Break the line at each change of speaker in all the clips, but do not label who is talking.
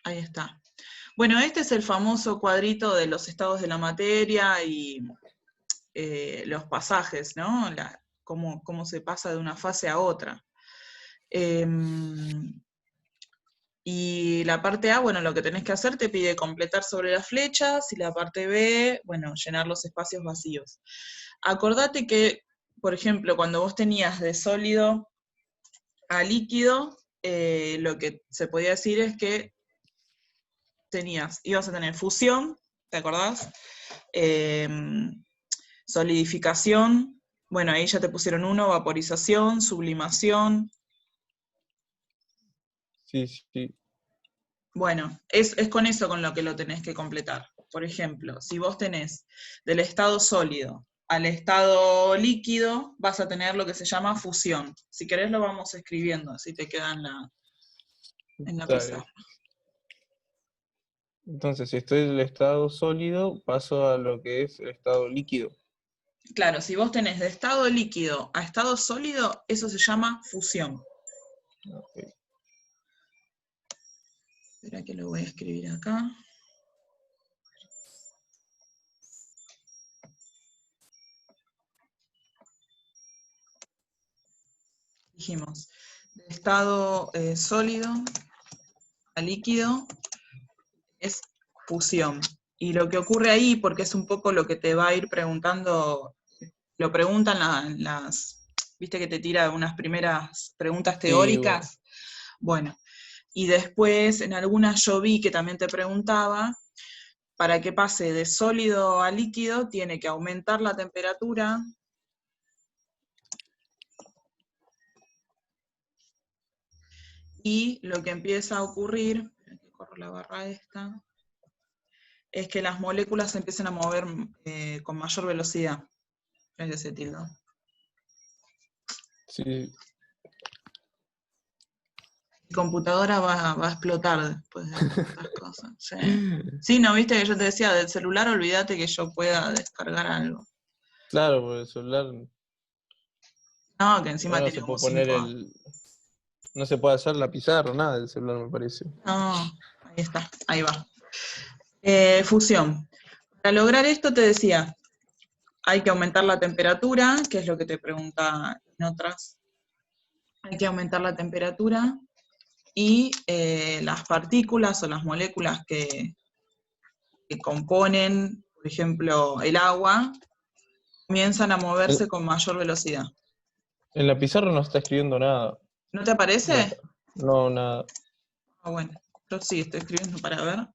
Ahí está. Bueno, este es el famoso cuadrito de los estados de la materia y los pasajes, ¿no? Cómo se pasa de una fase a otra. Y la parte A, bueno, lo que tenés que hacer te pide completar sobre las flechas, y la parte B, bueno, llenar los espacios vacíos. Acordate que, por ejemplo, cuando vos tenías de sólido a líquido, lo que se podía decir es que ibas a tener fusión, ¿te acordás? Solidificación, bueno, ahí ya te pusieron uno, vaporización, sublimación.
Sí, sí.
Bueno, es con eso con lo que lo tenés que completar. Por ejemplo, si vos tenés del estado sólido al estado líquido, vas a tener lo que se llama fusión. Si querés lo vamos escribiendo, así te queda en la pizarra.
Entonces, si estoy en el estado sólido, paso a lo que es el estado líquido.
Claro, si vos tenés de estado líquido a estado sólido, eso se llama fusión.
Okay.
Espera que lo voy a escribir acá. Dijimos, de estado sólido a líquido es fusión. Y lo que ocurre ahí, porque es un poco lo que te va a ir preguntando, lo preguntan viste que te tira unas primeras preguntas teóricas.
Sí,
Bueno, y después en algunas yo vi que también te preguntaba, para que pase de sólido a líquido tiene que aumentar la temperatura. Y lo que empieza a ocurrir, que corro la barra esta, es que las moléculas se empiezan a mover con mayor velocidad. Es ese tildo.
sí.
Mi computadora va a explotar después de estas cosas. Sí. Sí, no, viste que yo te decía, del celular olvídate que yo pueda descargar algo.
Claro, por el celular
No, que encima
no
tiene
se
como
puede poner
5 años.
no se puede hacer la pizarra, nada del celular, me parece.
No, ahí está, ahí va. Fusión. Para lograr esto te decía, hay que aumentar la temperatura, que es lo que te pregunta en otras. Hay que aumentar la temperatura y las partículas o las moléculas que componen, por ejemplo, el agua, comienzan a moverse con mayor velocidad.
En la pizarra no está escribiendo nada.
¿No te aparece?
No, nada.
Ah, bueno, yo sí estoy escribiendo para ver.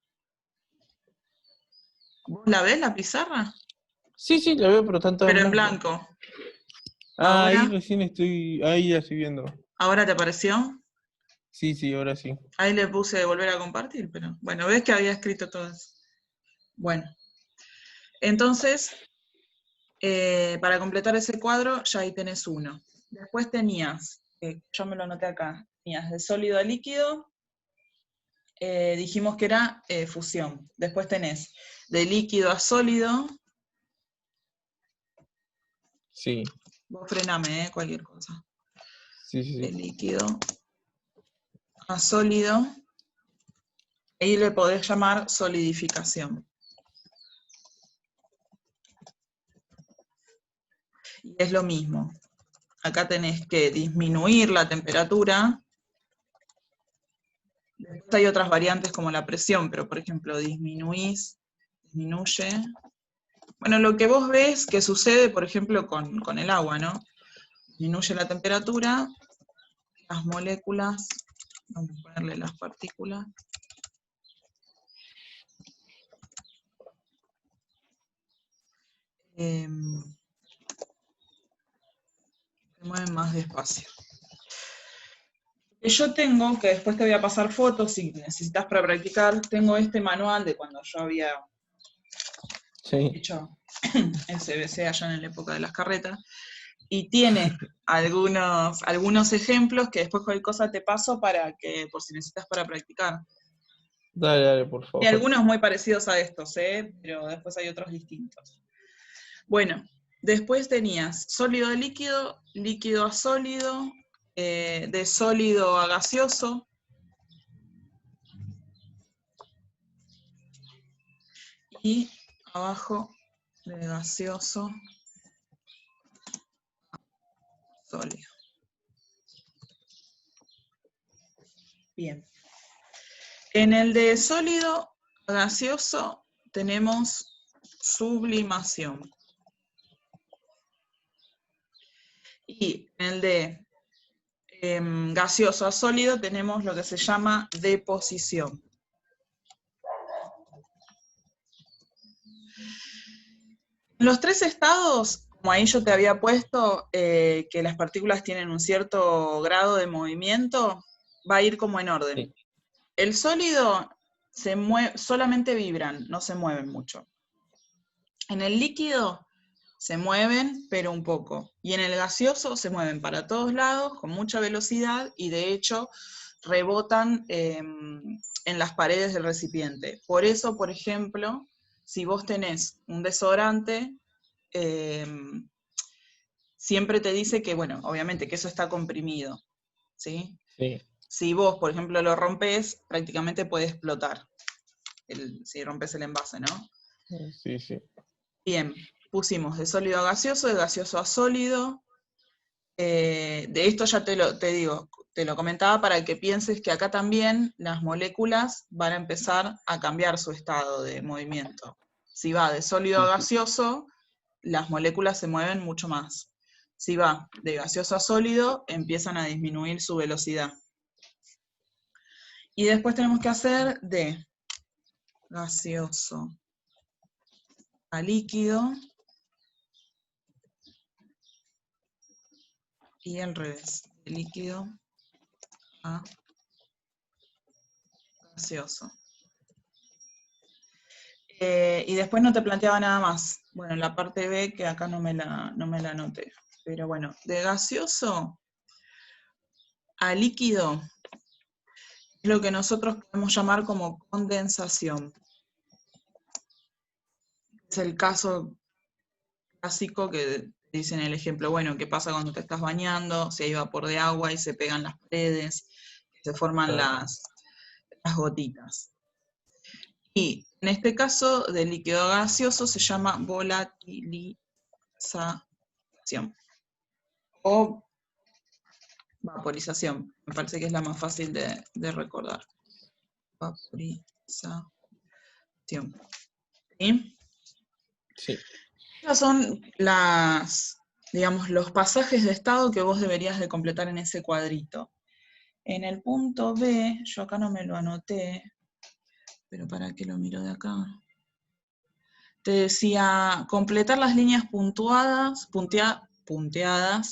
¿Vos la ves, la pizarra?
Sí, sí, la veo, pero está todo en
Pero en
blanco.
blanco.
Ah, ahí
Ahora,
recién estoy, ahí ya estoy viendo.
¿ahora te apareció?
Sí, sí, ahora sí.
Ahí le puse volver a compartir, pero bueno, ves que había escrito todo eso. Bueno, entonces, para completar ese cuadro, ya ahí tenés uno. Después tenías, yo me lo anoté acá, tenías de sólido a líquido, dijimos que era fusión. Después tenés de líquido a sólido.
Sí,
Vos frename, cualquier cosa.
sí, sí,
De
sí.
líquido a sólido. Ahí le podés llamar solidificación. Y es lo mismo. Acá tenés que disminuir la temperatura. Después hay otras variantes como la presión, pero por ejemplo, disminuye. Bueno, lo que vos ves que sucede, por ejemplo, con el agua, ¿no? Disminuye la temperatura, las moléculas, vamos a ponerle las partículas. Se mueven más despacio. Yo tengo, que después te voy a pasar fotos si necesitas para practicar, tengo este manual de cuando yo había hecho el CBC allá en la época de las carretas, y tiene algunos ejemplos que después cualquier cosa te paso para que, por si necesitas para practicar.
Dale, dale, por
Hay
favor.
algunos muy parecidos a estos, pero después hay otros distintos. Bueno, después tenías sólido a líquido, líquido a sólido, de sólido a gaseoso. y abajo de gaseoso a sólido. Bien. En el de sólido a gaseoso tenemos sublimación. Y en el de gaseoso a sólido tenemos lo que se llama deposición. En los tres estados, como ahí yo te había puesto, que las partículas tienen un cierto grado de movimiento, va a ir como en orden.
Sí.
El sólido solamente vibran, no se mueven mucho. En el líquido se mueven, pero un poco. Y en el gaseoso se mueven para todos lados, con mucha velocidad, y de hecho rebotan en las paredes del recipiente. Por eso, por ejemplo, si vos tenés un desodorante, siempre te dice que, bueno, obviamente que eso está comprimido, ¿sí?
Sí.
Si vos, por ejemplo, lo rompés, prácticamente puede explotar, si rompes el envase, ¿no?
Sí, sí.
Bien, pusimos de sólido a gaseoso, de gaseoso a sólido. De esto ya te lo comentaba para que pienses que acá también las moléculas van a empezar a cambiar su estado de movimiento. Si va de sólido a
Sí, sí.
gaseoso, las moléculas se mueven mucho más. Si va de gaseoso a sólido, empiezan a disminuir su velocidad. Y después tenemos que hacer de gaseoso a líquido y al revés, de líquido a gaseoso. Y después no te planteaba nada más. Bueno, en la parte B, que acá no me la anoté. Pero bueno, de gaseoso a líquido es lo que nosotros podemos llamar como condensación. Es el caso clásico que dicen el ejemplo, bueno, ¿qué pasa cuando te estás bañando? Si hay vapor de agua y se pegan las paredes, se forman
Claro.
las gotitas. Y en este caso, de líquido a gaseoso se llama volatilización. O vaporización. Me parece que es la más fácil de recordar. Vaporización. ¿Sí?
Sí.
Estas son digamos, los pasajes de estado que vos deberías de completar en ese cuadrito. En el punto B, yo acá no me lo anoté, pero ¿para qué lo miro de acá? Te decía, completar las líneas punteadas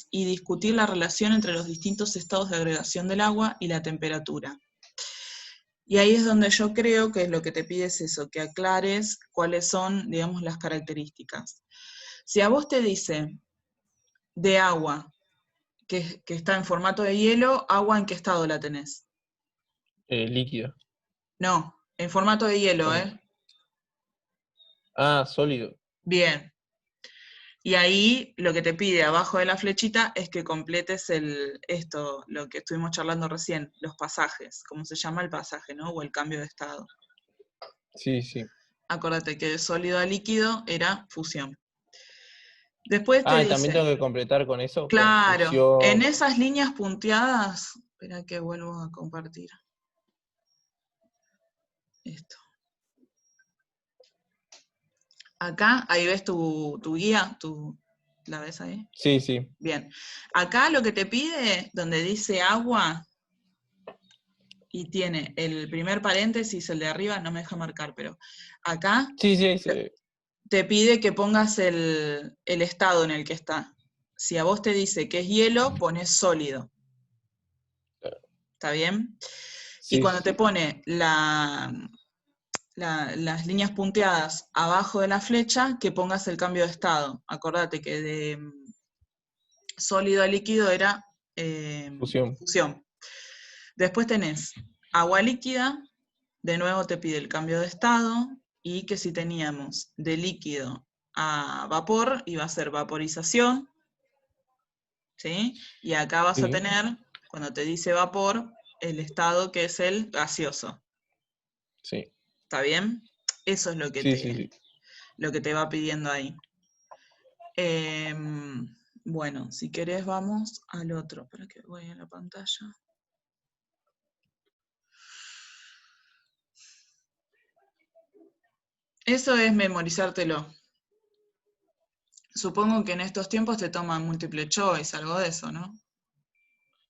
y discutir la relación entre los distintos estados de agregación del agua y la temperatura. Y ahí es donde yo creo que es lo que te pide es eso, que aclares cuáles son, digamos, las características. Si a vos te dice de agua, que está en formato de hielo, ¿agua en qué estado la tenés?
Líquido.
No, en formato de hielo, ¿eh?
Ah, sólido.
Bien. Y ahí lo que te pide abajo de la flechita es que completes lo que estuvimos charlando recién, los pasajes, como se llama el pasaje, ¿no? O el cambio de estado.
Sí, sí.
Acuérdate que de sólido a líquido era fusión. Después te
Ah, y también
dice,
tengo que completar con eso, con
claro, en
fusión.
esas líneas punteadas, espera que vuelvo a compartir esto. Acá, ahí ves tu guía, ¿la ves ahí?
Sí, sí.
Bien. Acá lo que te pide, donde dice agua, y tiene el primer paréntesis, el de arriba, no me deja marcar, pero acá
Sí, sí, sí.
te pide que pongas el estado en el que está. Si a vos te dice que es hielo, pones sólido. ¿Está bien? Y
Sí,
cuando te
sí.
pone las líneas punteadas abajo de la flecha, que pongas el cambio de estado. Acordate que de sólido a líquido era
Fusión.
fusión. Después tenés agua líquida, de nuevo te pide el cambio de estado, y que si teníamos de líquido a vapor, iba a ser vaporización, ¿sí? Y acá vas a
Sí.
tener, cuando te dice vapor, el estado que es el gaseoso.
Sí.
¿Está bien? Eso es lo que
Sí, sí, sí.
lo que te va pidiendo ahí. Bueno, si querés vamos al otro, para que voy a la pantalla. Eso es memorizártelo. Supongo que en estos tiempos te toman multiple choice, algo de eso, ¿no?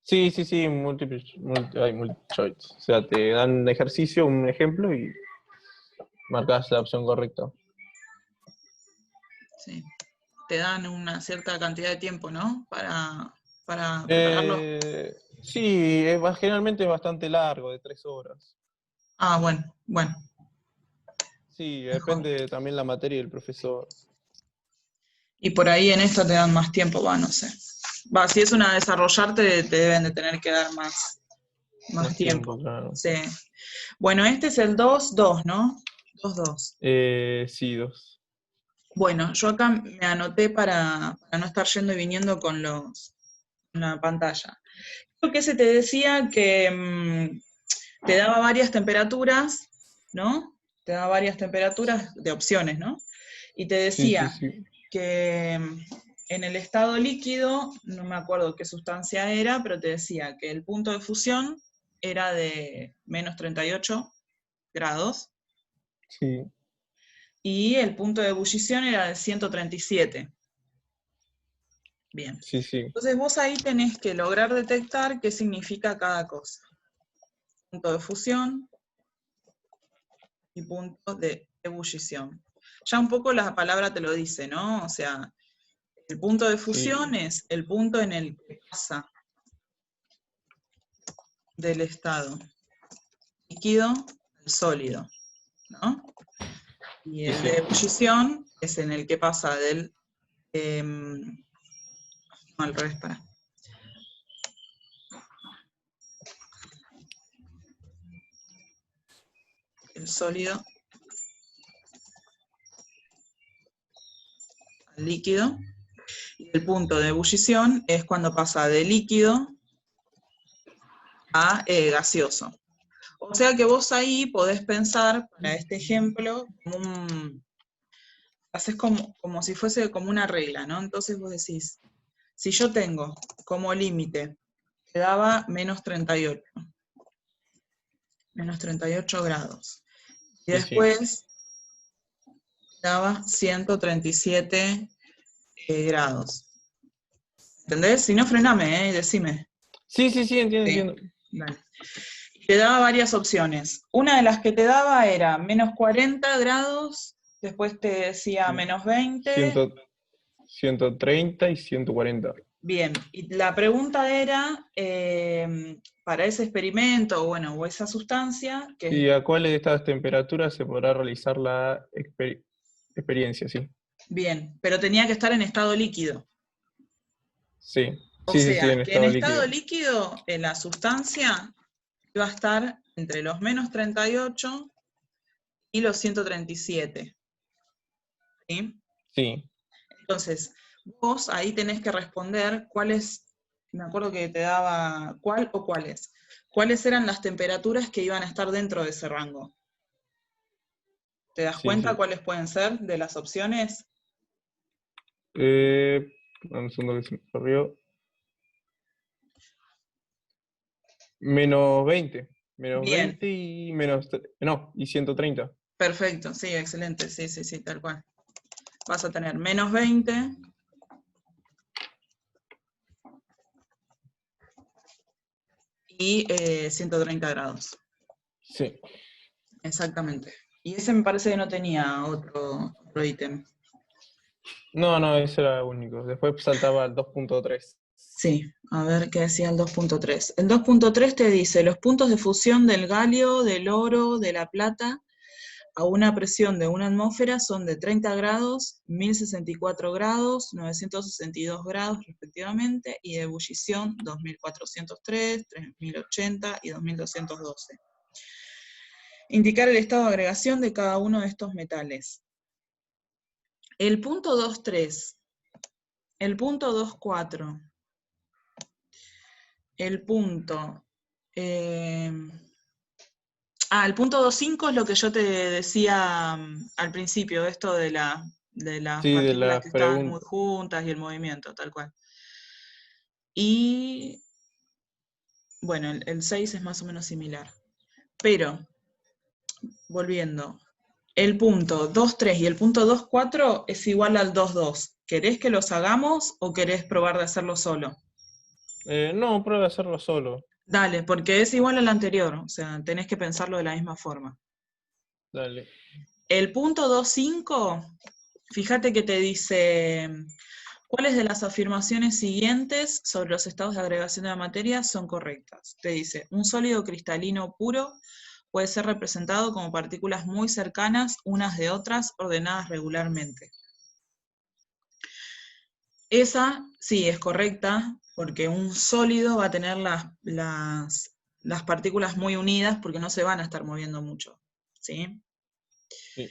Sí, multiple choice. O sea, te dan un ejercicio, un ejemplo y marcas la opción correcta.
Sí. Te dan una cierta cantidad de tiempo, ¿no? Para prepararlo.
Sí, generalmente es bastante largo, de 3 horas.
Ah, bueno,
Sí,
mejor.
depende también la materia del profesor.
Y por ahí en esto te dan más tiempo, no sé. Si es una desarrollarte, te deben de tener que dar más
Más
tiempo.
tiempo, claro.
Sí. Bueno, este es el 2-2, ¿no? 2-2.
Sí, 2.
Bueno, yo acá me anoté para no estar yendo y viniendo con la pantalla. Creo que ese te decía que te daba varias temperaturas, ¿no? Te daba varias temperaturas de opciones, ¿no? Y te
Sí.
decía que en el estado líquido, no me acuerdo qué sustancia era, pero te decía que el punto de fusión era de menos 38 grados
Sí.
y el punto de ebullición era de 137. Bien.
Sí.
Entonces vos ahí tenés que lograr detectar qué significa cada cosa. Punto de fusión y punto de ebullición. Ya un poco la palabra te lo dice, ¿no? O sea, el punto de fusión
Sí.
es el punto en el que pasa del estado líquido al sólido, ¿no? Y el de ebullición es en el que pasa del... no, al revés, para. El sólido al líquido. Y el punto de ebullición es cuando pasa de líquido a gaseoso. O sea que vos ahí podés pensar, para este ejemplo, haces como si fuese como una regla, ¿no? Entonces vos decís, si yo tengo como límite, te daba menos 38 grados, y
Sí.
después daba 137 grados. ¿Entendés? Si no, frename, decime.
Sí, entiendo.
Vale. Te daba varias opciones. Una de las que te daba era menos 40 grados, después te decía menos 20.
130 y 140.
Bien, y la pregunta era, para ese experimento, o esa sustancia,
¿Y
que
a cuáles de estas temperaturas se podrá realizar la experiencia? Sí.
bien, pero tenía que estar en estado líquido.
Sí,
O sea,
en
que en
estado
estado
líquido.
líquido, la sustancia iba a estar entre los menos 38 y los 137. ¿Sí?
Sí,
Entonces, vos ahí tenés que responder me acuerdo que te daba cuál o cuáles. ¿Cuáles eran las temperaturas que iban a estar dentro de ese rango? ¿Te das cuenta
sí.
cuáles pueden ser de las opciones?
Un segundo que se me corrió. Menos 20. Menos
Bien,
20 y No, y 130.
perfecto, sí, excelente, sí, tal cual. Vas a tener menos 20 y 130 grados.
Sí.
Exactamente. Y ese me parece que no tenía otro ítem.
No, ese era el único. Después saltaba al 2.3.
Sí, a ver qué decía el 2.3. El 2.3 te dice, los puntos de fusión del galio, del oro, de la plata, a una presión de una atmósfera son de 30 grados, 1064 grados, 962 grados respectivamente, y de ebullición 2403, 3080 y 2212. Indicar el estado de agregación de cada uno de estos metales. El punto 2.3, el punto 2.4, el punto el punto 2.5 es lo que yo te decía al principio, esto de las
Sí, de
partículas
las
que están muy
preguntas.
juntas y el movimiento, tal cual. Y bueno, el 6 es más o menos similar. Pero, volviendo, el punto 2.3 y el punto 2.4 es igual al 2.2. ¿Querés que los hagamos o querés probar de hacerlo solo?
No, prueba a hacerlo solo.
Dale, porque es igual al anterior, o sea, tenés que pensarlo de la misma forma.
Dale.
El punto 2.5, fíjate que te dice, ¿cuáles de las afirmaciones siguientes sobre los estados de agregación de la materia son correctas? Te dice, un sólido cristalino puro puede ser representado como partículas muy cercanas unas de otras, ordenadas regularmente. Esa sí es correcta, porque un sólido va a tener las partículas muy unidas porque no se van a estar moviendo mucho, ¿sí?
Sí.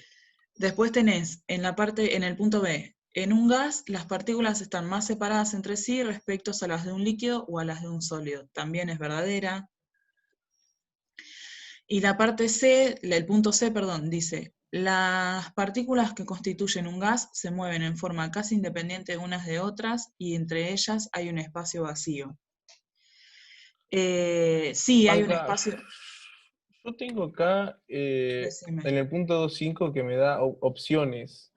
Después tenés en el punto B, en un gas las partículas están más separadas entre sí respecto a las de un líquido o a las de un sólido. También es verdadera. Y la parte C, el punto C, perdón, dice, las partículas que constituyen un gas se mueven en forma casi independiente unas de otras y entre ellas hay un espacio vacío. Sí, hay un
Acá,
espacio.
yo tengo acá
Decime.
en el punto 2.5 que me da opciones.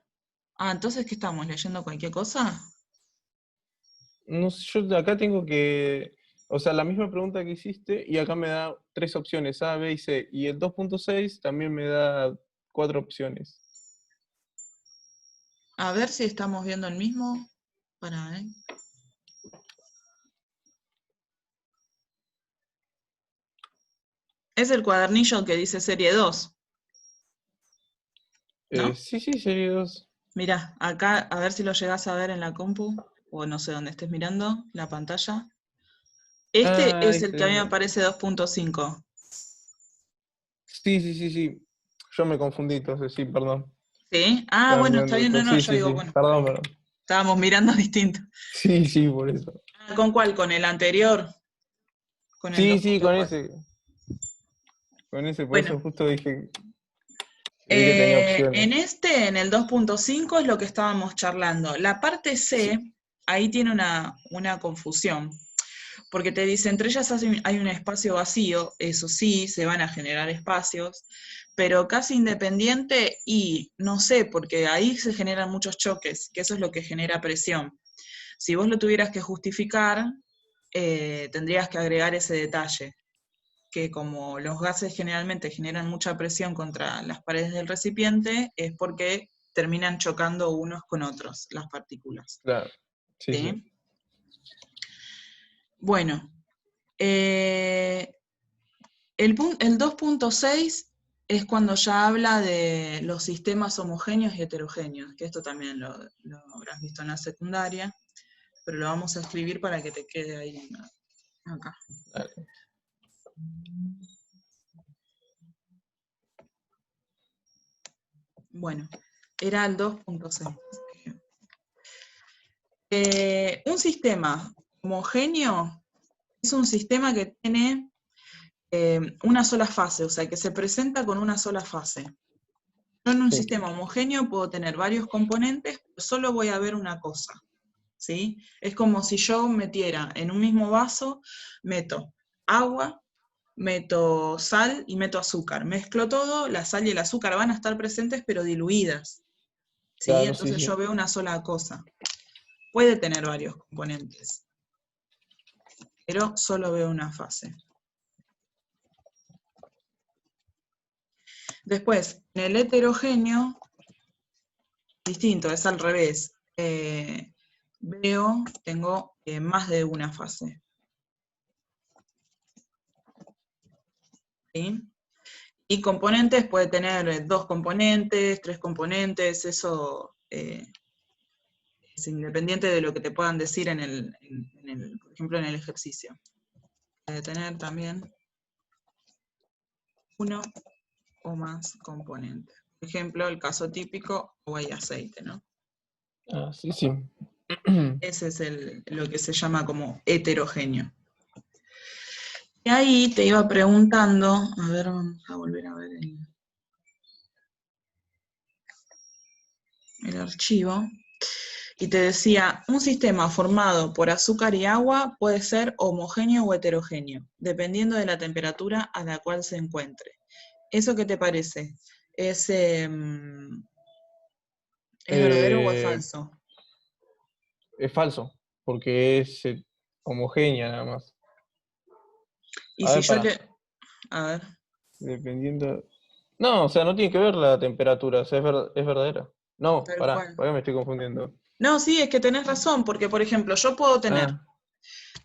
Entonces, ¿qué estamos? ¿Leyendo cualquier cosa?
No sé, yo acá tengo que, o sea, la misma pregunta que hiciste y acá me da 3 opciones, A, B y C. Y el 2.6 también me da 4 opciones.
A ver si estamos viendo el mismo. Para ver. Es el cuadernillo que dice serie 2, ¿no?
Sí, sí, serie 2.
Mirá, acá, a ver si lo llegás a ver en la compu, o no sé dónde estés mirando, la pantalla. Este
Ah, ahí
es el
estoy
que a mí me
viendo.
aparece 2.5.
Sí, sí, sí, sí. Yo me confundí, entonces sí, perdón.
¿Sí?
Estaba
Bueno, está
mirando
bien, no,
otro.
no,
Sí,
yo
sí,
digo,
sí.
bueno,
Perdón, perdón.
estábamos mirando distinto.
Sí, sí, por eso.
¿Con cuál? ¿Con el anterior? Con el
Sí, sí, con
2.4.
ese. Con ese, por
Bueno,
eso justo dije, vi que tenía opciones.
en el 2.5 es lo que estábamos charlando. La parte
Sí,
C, ahí tiene una confusión, porque te dice, entre ellas hay un espacio vacío, eso sí, se van a generar espacios, pero casi independiente y no sé, porque ahí se generan muchos choques, que eso es lo que genera presión. Si vos lo tuvieras que justificar, tendrías que agregar ese detalle, que como los gases generalmente generan mucha presión contra las paredes del recipiente, es porque terminan chocando unos con otros, las partículas.
claro. Sí, sí.
¿Sí? Bueno, el 2.6 es cuando ya habla de los sistemas homogéneos y heterogéneos, que esto también lo habrás visto en la secundaria, pero lo vamos a escribir para que te quede ahí acá.
Dale.
Bueno, era el 2.6. Un sistema homogéneo es un sistema que tiene una sola fase, o sea, que se presenta con una sola fase. Yo en un
Sí,
sistema homogéneo puedo tener varios componentes, pero solo voy a ver una cosa, ¿sí? Es como si yo metiera en un mismo vaso, meto agua, meto sal y meto azúcar. Mezclo todo, la sal y el azúcar van a estar presentes, pero diluidas, ¿sí?
claro, sí,
Entonces
sí.
yo veo una sola cosa. Puede tener varios componentes, pero solo veo una fase. Después, en el heterogéneo, distinto, es al revés. Tengo más de una fase. ¿Sí? Y componentes puede tener 2 componentes, 3 componentes, eso es independiente de lo que te puedan decir por ejemplo, en el ejercicio. Puede tener también uno o más componentes. Por ejemplo, el caso típico, agua y aceite, ¿no?
Ah, sí, sí.
Ese es lo que se llama como heterogéneo. Y ahí te iba preguntando, a ver, vamos a volver a ver el archivo, y te decía, un sistema formado por azúcar y agua puede ser homogéneo o heterogéneo, dependiendo de la temperatura a la cual se encuentre. ¿Eso qué te parece? ¿Es verdadero o es
Eh,
falso?
es falso, porque es homogénea nada más.
Y
A
si
ver,
yo
para,
le... A ver.
dependiendo... No, o sea, no tiene que ver la temperatura, o sea, es verdadera. No,
Tal
pará,
cual.
me estoy confundiendo.
No, sí, es que tenés razón, porque por ejemplo, yo puedo tener,
Ah,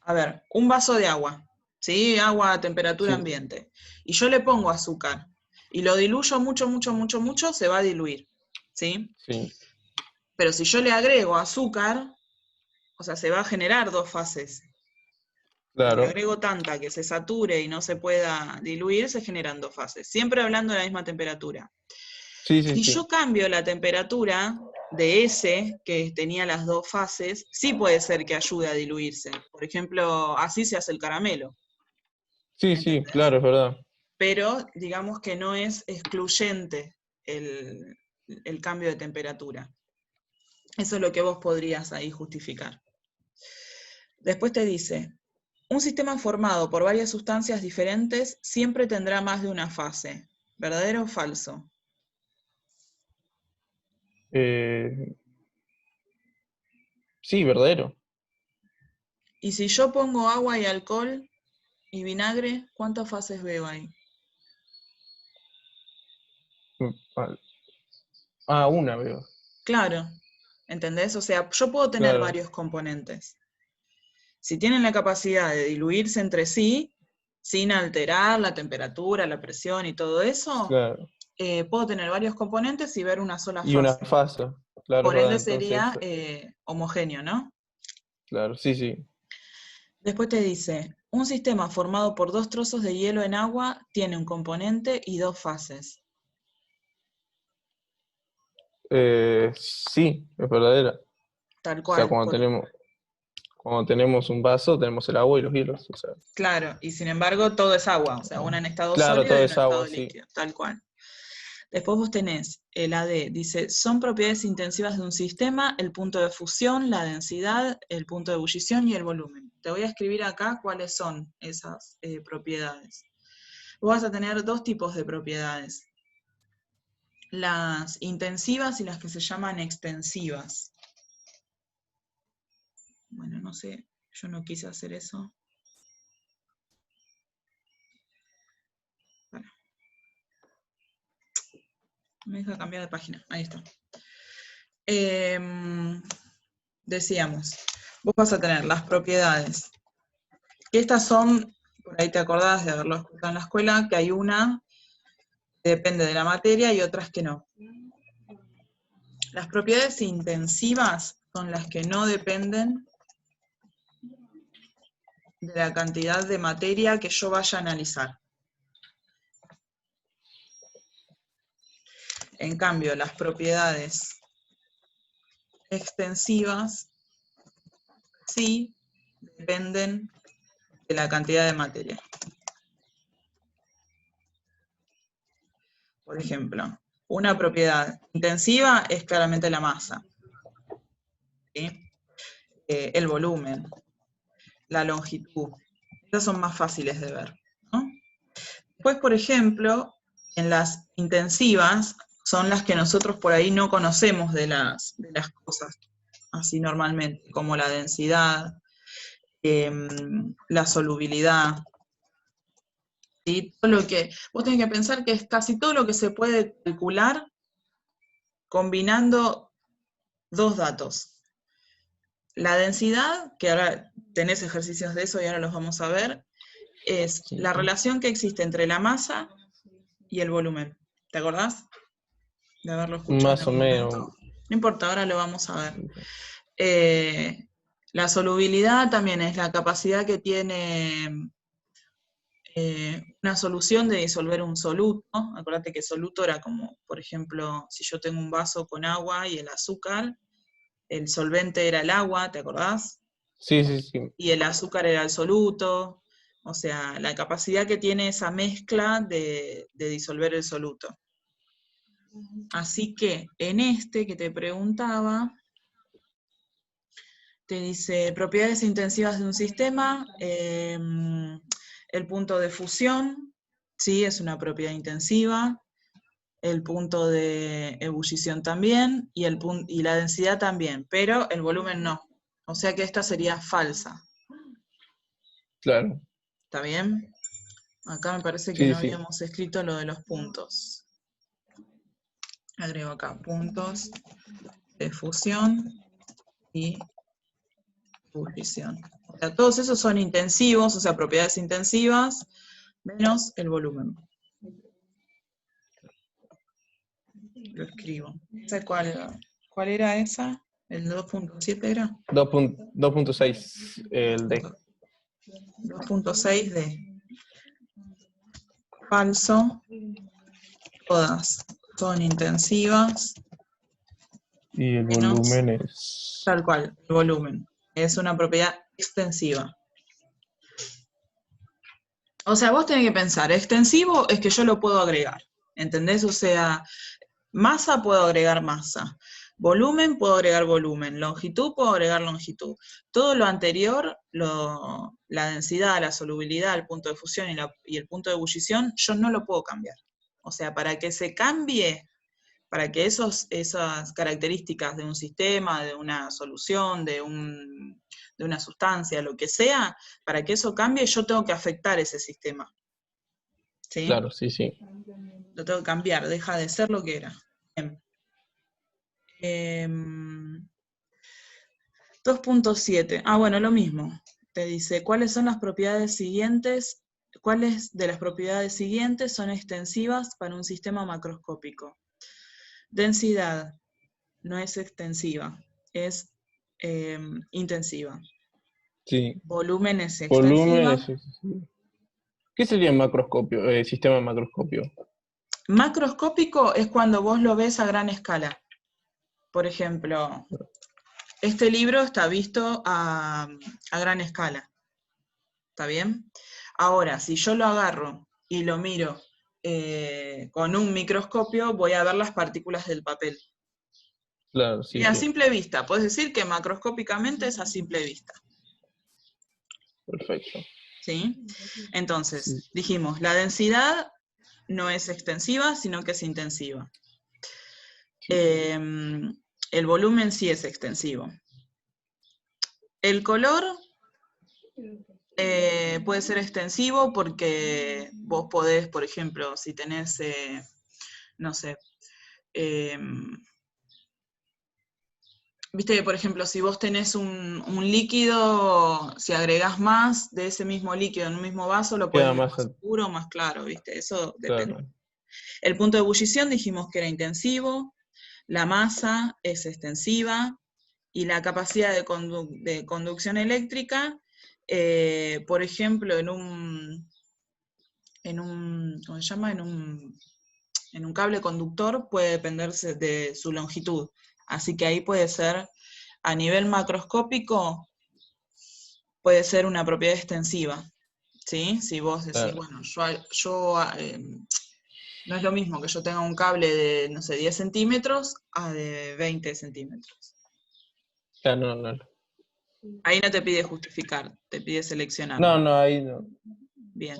a ver, un vaso de agua, ¿sí? Agua a temperatura
sí,
ambiente. Y yo le pongo azúcar. Y lo diluyo mucho, mucho, mucho, mucho, se va a diluir, ¿sí?
sí,
Pero si yo le agrego azúcar, o sea, se va a generar dos fases. Si le
claro.
agrego tanta que se sature y no se pueda diluir, se generan dos fases. Siempre hablando de la misma temperatura.
Sí, sí,
Si
sí.
yo cambio la temperatura de ese, que tenía las dos fases, sí puede ser que ayude a diluirse. Por ejemplo, así se hace el caramelo,
Sí, sí,
¿entendés?
claro, es verdad.
Pero digamos que no es excluyente el, el cambio de temperatura. Eso es lo que vos podrías ahí justificar. Después te dice, un sistema formado por varias sustancias diferentes siempre tendrá más de una fase. ¿Verdadero o falso?
Eh, sí, verdadero.
Y si yo pongo agua y alcohol y vinagre, ¿cuántas fases veo ahí?
Vale. Ah, una veo.
Claro, ¿entendés? O sea, yo puedo tener
Claro,
varios componentes. Si tienen la capacidad de diluirse entre sí, sin alterar la temperatura, la presión y todo eso,
claro.
puedo tener varios componentes y ver una sola
Y una
fase.
fase, claro, es
Por
verdad.
ende
Entonces,
sería homogéneo, ¿no?
claro, sí, sí.
Después te dice, un sistema formado por dos trozos de hielo en agua tiene un componente y dos fases.
Sí, es verdadera. O
Tal
sea,
cual.
cuando tenemos un vaso, tenemos el agua y los hielos. O sea,
Claro, y sin embargo todo es agua, o sea, una en estado
claro,
sólido
todo
y una
es
en estado
agua, sí.
líquido, tal cual. Después vos tenés el AD, dice, son propiedades intensivas de un sistema, el punto de fusión, la densidad, el punto de ebullición y el volumen. Te voy a escribir acá cuáles son esas propiedades. Vos vas a tener dos tipos de propiedades, las intensivas y las que se llaman extensivas. Bueno, no sé, yo no quise hacer eso. Bueno, me deja cambiar de página, ahí está. Decíamos, vos vas a tener las propiedades. Estas son, por ahí te acordás de haberlo escuchado en la escuela, que hay una que depende de la materia y otras que no. Las propiedades intensivas son las que no dependen de la cantidad de materia que yo vaya a analizar. En cambio, las propiedades extensivas sí dependen de la cantidad de materia. Por ejemplo, una propiedad intensiva es claramente la masa, ¿sí? El volumen, la longitud. Estas son más fáciles de ver, ¿no? Después, por ejemplo, en las intensivas son las que nosotros por ahí no conocemos de las cosas, así normalmente, como la densidad, la solubilidad, ¿sí? Todo lo que, vos tenés que pensar que es casi todo lo que se puede calcular combinando dos datos. La densidad, que ahora tenés ejercicios de eso y ahora los vamos a ver, es
Sí.
la relación que existe entre la masa y el volumen. ¿Te acordás de haberlo escuchado en
Más o
algún momento?
menos.
No importa, ahora lo vamos a ver. La solubilidad también es la capacidad que tiene una solución de disolver un soluto. Acordate que soluto era como, por ejemplo, si yo tengo un vaso con agua y el azúcar, el solvente era el agua, ¿te acordás?
Sí, sí, sí.
Y el azúcar era el soluto. O sea, la capacidad que tiene esa mezcla de disolver el soluto. Así que en este que te preguntaba, te dice propiedades intensivas de un sistema, el punto de fusión, sí, es una propiedad intensiva, el punto de ebullición también, y la densidad también, pero el volumen no. O sea que esta sería falsa.
Claro.
¿Está bien? Acá me parece que
Sí,
no
sí.
habíamos escrito lo de los puntos. Agrego acá, puntos de fusión y ebullición. O sea, todos esos son intensivos, o sea, propiedades intensivas, menos el volumen. Lo escribo. ¿Cuál era esa? ¿El 2.7 era?
2.6, el D.
2.6 de falso. Todas son intensivas,
Y el
menos,
volumen es...
tal cual, el volumen. Es una propiedad extensiva. O sea, vos tenés que pensar, extensivo es que yo lo puedo agregar, ¿entendés? O sea, masa puedo agregar masa, volumen puedo agregar volumen, longitud puedo agregar longitud. Todo lo anterior, la densidad, la solubilidad, el punto de fusión y el punto de ebullición, yo no lo puedo cambiar. O sea, para que se cambie, para que esas características de un sistema, de una solución, de una sustancia, lo que sea, para que eso cambie, yo tengo que afectar ese sistema. ¿Sí?
Claro, sí, sí.
Lo tengo que cambiar, deja de ser lo que era. Bien. 2.7. Bueno, lo mismo. Te dice, ¿cuáles son las propiedades siguientes? ¿Cuáles de las propiedades siguientes son extensivas para un sistema macroscópico? Densidad no es extensiva, es intensiva.
Sí.
Volumen es
Volumen
extensiva.
es... ¿Qué sería macroscopio? Sistema de macroscopio.
Macroscópico es cuando vos lo ves a gran escala. Por ejemplo, este libro está visto a gran escala. ¿Está bien? Ahora, si yo lo agarro y lo miro con un microscopio, voy a ver las partículas del papel.
Claro,
Y
sí,
a
sí.
simple vista, puedes decir que macroscópicamente es a simple vista.
Perfecto.
¿Sí? Entonces,
Sí.
dijimos, la densidad no es extensiva, sino que es intensiva.
Sí.
El volumen sí es extensivo. El color puede ser extensivo porque vos podés, por ejemplo, si tenés, no sé, viste que, por ejemplo, si vos tenés un líquido, si agregás más de ese mismo líquido en un mismo vaso, lo podés
Queda
ver
más...
más oscuro o más claro, ¿viste? Eso depende.
Claro.
El punto de ebullición dijimos que era intensivo, la masa es extensiva, y la capacidad de conducción eléctrica, por ejemplo, en un ¿cómo se llama? En un cable conductor puede dependerse de su longitud. Así que ahí puede ser, a nivel macroscópico, puede ser una propiedad extensiva. ¿Sí? Si vos decís,
Claro.
bueno, no es lo mismo que yo tenga un cable de, no sé, 10 centímetros a de 20 centímetros.
Claro, no.
Ahí no te pide justificar, te pide seleccionar.
No, ahí no.
Bien.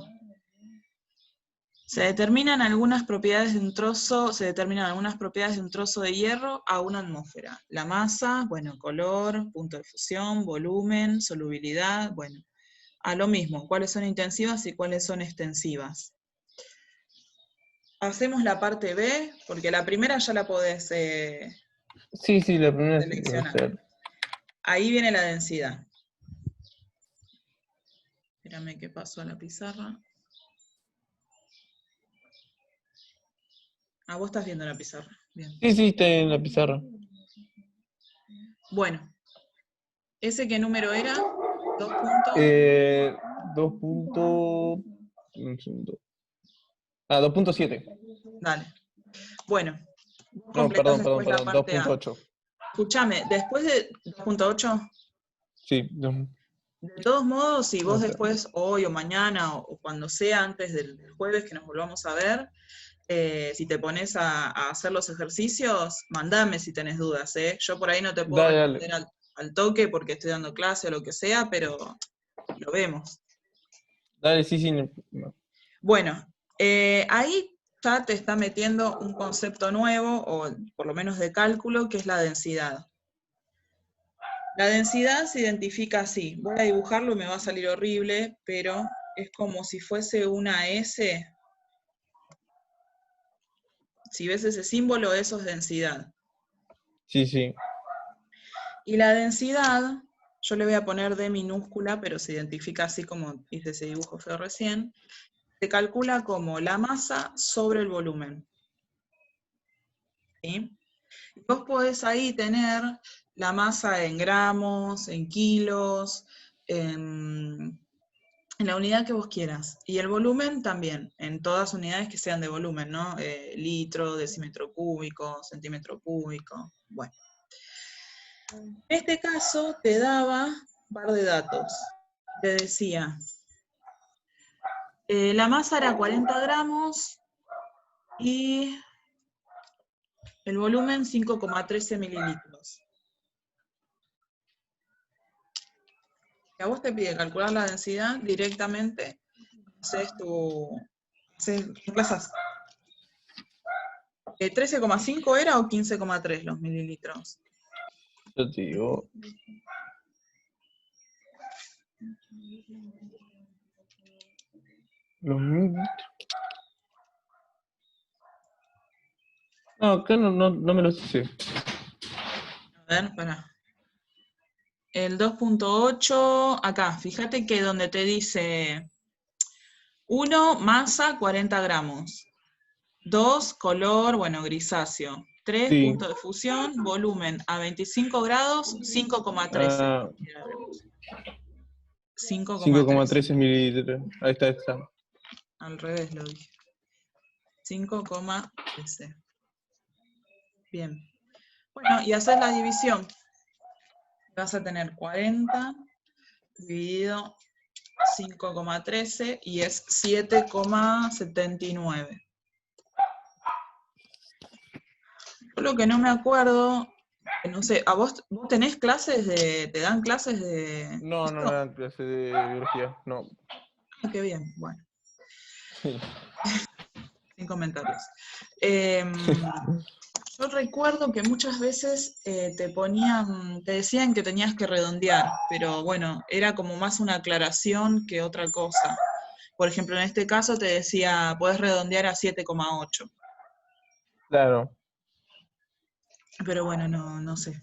Se determinan algunas propiedades de un trozo de hierro a una atmósfera. La masa, bueno, color, punto de fusión, volumen, solubilidad, bueno. A lo mismo, cuáles son intensivas y cuáles son extensivas. Hacemos la parte B, porque la primera ya la podés
Sí, la primera sí puede
seleccionar.
ser.
Ahí viene la densidad. Espérame que pasó a la pizarra. Vos estás viendo la pizarra. Bien.
Sí, está en la pizarra.
Bueno, ¿ese qué número era? 2
2 puntos... Un segundo. 2.7.
Dale. Bueno, vos
No,
completás
perdón,
después la parte A.
2.8.
Escuchame, después de 2.8,
Sí,
De todos modos, si vos
Ok.
después, hoy o mañana, o cuando sea antes del jueves que nos volvamos a ver, si te pones a hacer los ejercicios, mandame si tenés dudas, ¿eh? Yo por ahí no te puedo
Dale,
responder
dale.
al toque porque estoy dando clase o lo que sea, pero lo vemos.
Dale, sí, sí. No.
Bueno, ahí ya te está metiendo un concepto nuevo, o por lo menos de cálculo, que es la densidad. La densidad se identifica así. Voy a dibujarlo y me va a salir horrible, pero es como si fuese una S. Si ves ese símbolo, eso es densidad.
Sí, sí.
Y la densidad, yo le voy a poner D minúscula, pero se identifica así como hice ese dibujo feo recién, se calcula como la masa sobre el volumen. ¿Sí? Vos podés ahí tener la masa en gramos, en kilos, en la unidad que vos quieras. Y el volumen también, en todas unidades que sean de volumen, ¿no? Litro, decímetro cúbico, centímetro cúbico. Bueno. En este caso te daba un par de datos. Te decía, la masa era 40 gramos y el volumen 5,13 mililitros. Si a vos te pide calcular la densidad directamente, haces reemplazás. 13,5 era o 15,3 los mililitros.
Yo te digo. Los mililitros. No, acá no me lo sé.
A ver, pará. El 2,8, acá, fíjate que donde te dice 1, masa, 40 gramos. 2, color, bueno, grisáceo. 3,
Sí.
punto de fusión, volumen a 25 grados, 5,13.
Ah,
5,13.
5,13 mililitros. Ahí está, está.
Al revés lo dije. 5,13. Bien. Bueno, y hacer la división. Vas a tener 40 dividido 5,13 y es 7,79. Yo lo que no me acuerdo, no sé, ¿a vos tenés clases te dan clases de
No, no me
esto?
dan clase de biología. No.
Ah, qué bien, bueno,
Sí.
sin comentarios. Yo recuerdo que muchas veces te decían que tenías que redondear, pero bueno, era como más una aclaración que otra cosa. Por ejemplo, en este caso te decía, puedes redondear a 7,8.
Claro.
Pero bueno, no sé.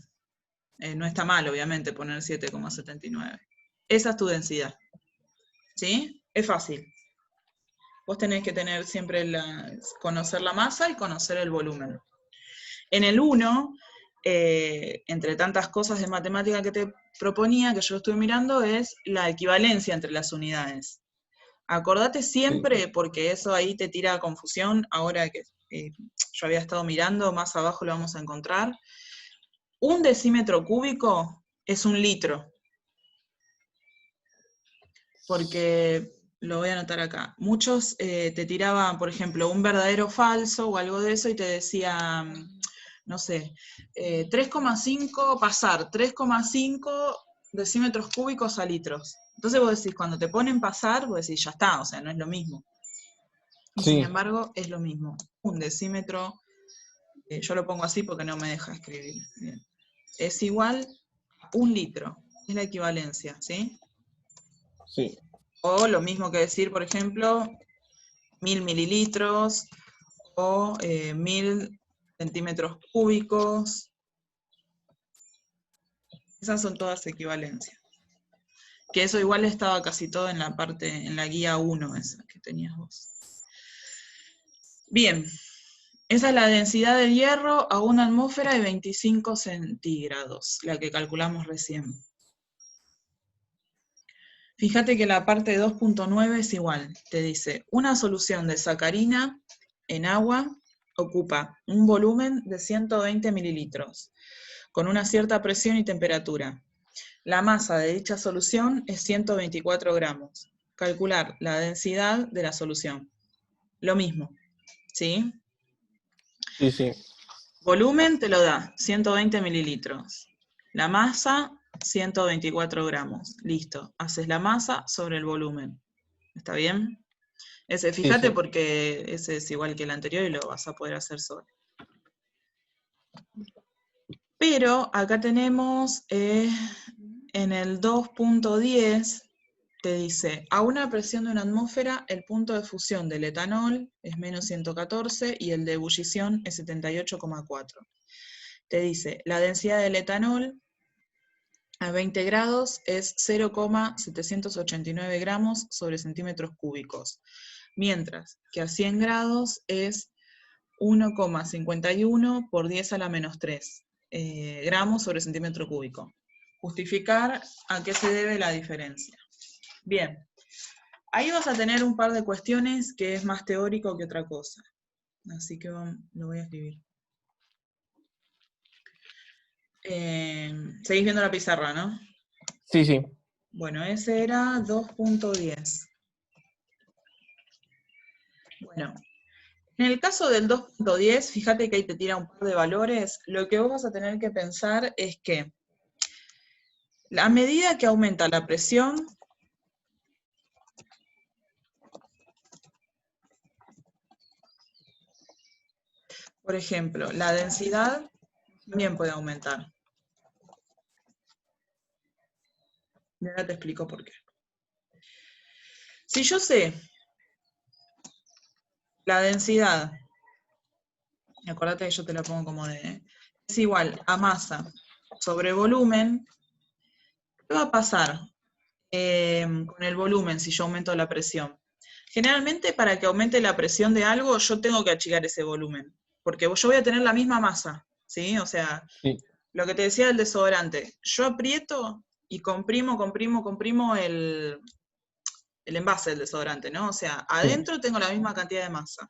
No está mal, obviamente, poner 7,79. Esa es tu densidad. ¿Sí? Es fácil. Vos tenés que tener siempre conocer la masa y conocer el volumen. En el 1, entre tantas cosas de matemática que te proponía, que yo estuve mirando, es la equivalencia entre las unidades. Acordate
Sí.
siempre, porque eso ahí te tira confusión, ahora que yo había estado mirando, más abajo lo vamos a encontrar. Un decímetro cúbico es un litro, porque lo voy a anotar acá. Muchos te tiraban, por ejemplo, un verdadero o falso o algo de eso y te decían, no sé, 3,5 pasar, 3,5 decímetros cúbicos a litros. Entonces vos decís, cuando te ponen pasar, vos decís, ya está, o sea, no es lo mismo. Y sin
Sí.
embargo, es lo mismo. Un decímetro, yo lo pongo así porque no me deja escribir bien, es igual a un litro, es la equivalencia, ¿sí?
Sí.
O lo mismo que decir, por ejemplo, 1000 mililitros o 1000 centímetros cúbicos. Esas son todas equivalencias. Que eso igual estaba casi todo en la parte, en la guía 1 esa que tenías vos. Bien, esa es la densidad del hierro a 1 atmósfera y 25 centígrados, la que calculamos recién. Fíjate que la parte 2,9 es igual, te dice, una solución de sacarina en agua ocupa un volumen de 120 mililitros, con una cierta presión y temperatura. La masa de dicha solución es 124 gramos. Calcular la densidad de la solución. Lo mismo, ¿sí?
Sí, sí.
Volumen te lo da, 120 mililitros. La masa, 124 gramos. Listo, haces la masa sobre el volumen. ¿Está bien?
Sí,
Fíjate
sí.
porque ese es igual que el anterior y lo vas a poder hacer solo. Pero acá tenemos en el 2.10, te dice, a una presión de una atmósfera, el punto de fusión del etanol es menos 114 y el de ebullición es 78,4. Te dice, la densidad del etanol a 20 grados es 0,789 gramos sobre centímetros cúbicos, mientras que a 100 grados es 1,51 por 10 a la menos 3 gramos sobre centímetro cúbico. Justificar a qué se debe la diferencia. Bien, ahí vas a tener un par de cuestiones que es más teórico que otra cosa. Así que lo voy a escribir. Seguís viendo la pizarra, ¿no?
Sí, sí.
Bueno, ese era 2.10. Bueno, en el caso del 2.10, fíjate que ahí te tira un par de valores. Lo que vos vas a tener que pensar es que a medida que aumenta la presión, por ejemplo, la densidad también puede aumentar. Y ahora te explico por qué. Si yo sé la densidad, acuérdate que yo te la pongo como D, es igual a masa sobre volumen, ¿qué va a pasar con el volumen si yo aumento la presión? Generalmente para que aumente la presión de algo, yo tengo que achicar ese volumen, porque yo voy a tener la misma masa, ¿sí? O sea,
Sí,
lo que te decía del desodorante, yo aprieto y comprimo el envase del desodorante, ¿no? O sea,
sí.
adentro tengo la misma cantidad de masa.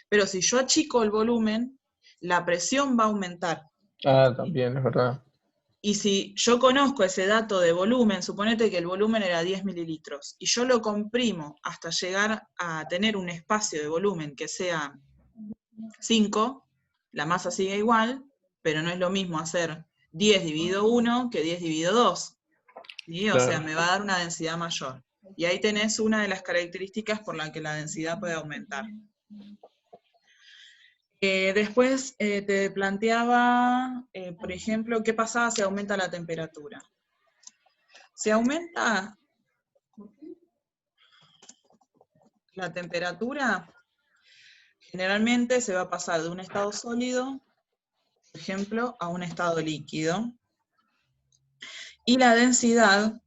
Pero si yo achico el volumen, la presión va a aumentar.
Ah,
¿Sí?
también, es verdad.
Y si yo conozco ese dato de volumen, suponete que el volumen era 10 mililitros, y yo lo comprimo hasta llegar a tener un espacio de volumen que sea 5, la masa sigue igual, pero no es lo mismo hacer 10 dividido 1 que 10 dividido 2. ¿Sí? O sea,
Claro.
me va a dar una densidad mayor. Y ahí tenés una de las características por la que la densidad puede aumentar. Después te planteaba, por ejemplo, qué pasaba si aumenta la temperatura. Si aumenta la temperatura, generalmente se va a pasar de un estado sólido, por ejemplo, a un estado líquido. Y la densidad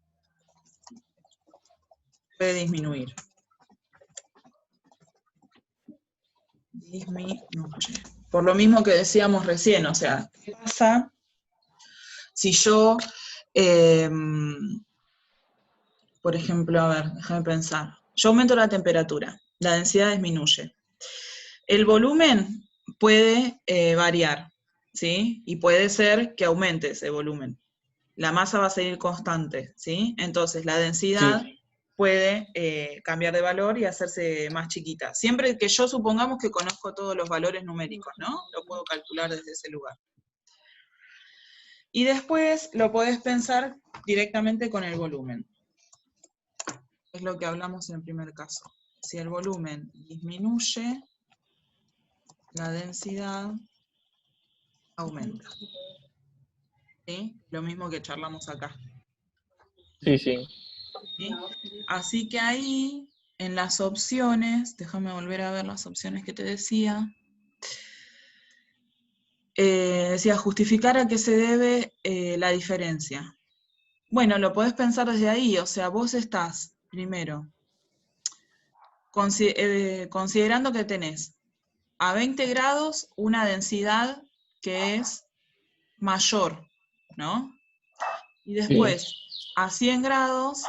puede disminuir. Disminuye. Por lo mismo que decíamos recién, o sea, ¿qué pasa si yo, por ejemplo, a ver, déjame pensar, yo aumento la temperatura, la densidad disminuye. El volumen puede variar, ¿sí? Y puede ser que aumente ese volumen. La masa va a seguir constante, ¿sí? Entonces la densidad
Sí,
puede cambiar de valor y hacerse más chiquita. Siempre que yo supongamos que conozco todos los valores numéricos, ¿no? Lo puedo calcular desde ese lugar. Y después lo podés pensar directamente con el volumen. Es lo que hablamos en el primer caso. Si el volumen disminuye, la densidad aumenta. ¿Sí? Lo mismo que charlamos acá.
sí, sí.
¿Sí? Así que ahí, en las opciones, déjame volver a ver las opciones que te decía. Decía, justificar a qué se debe la diferencia. Bueno, lo podés pensar desde ahí, o sea, vos estás, primero, considerando que tenés a 20 grados una densidad que es mayor, ¿no? Y
Sí,
después, a 100 grados,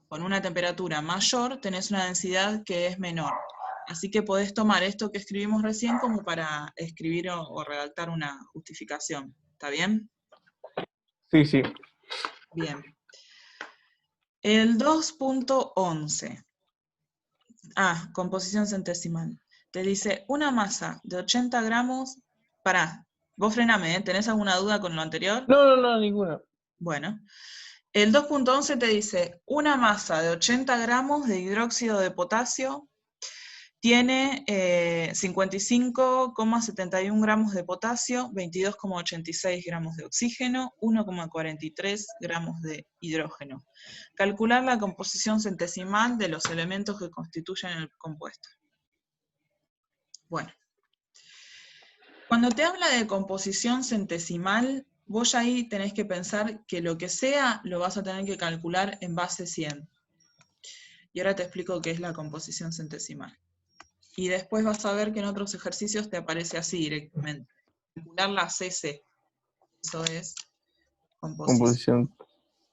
con una temperatura mayor, tenés una densidad que es menor. Así que podés tomar esto que escribimos recién como para escribir o redactar una justificación. ¿Está bien?
sí, sí.
Bien. El 2.11. Composición centesimal. Te dice una masa de 80 gramos. Pará, vos frename, ¿eh? ¿Tenés alguna duda con lo anterior?
No, ninguna.
Bueno. El 2.11 te dice una masa de 80 gramos de hidróxido de potasio tiene 55,71 gramos de potasio, 22,86 gramos de oxígeno, 1,43 gramos de hidrógeno. Calcular la composición centesimal de los elementos que constituyen el compuesto. Bueno, cuando te habla de composición centesimal, vos ahí tenés que pensar que lo que sea lo vas a tener que calcular en base 100. Y ahora te explico qué es la composición centesimal. Y después vas a ver que en otros ejercicios te aparece así directamente. Calcular la CC. Eso es composición.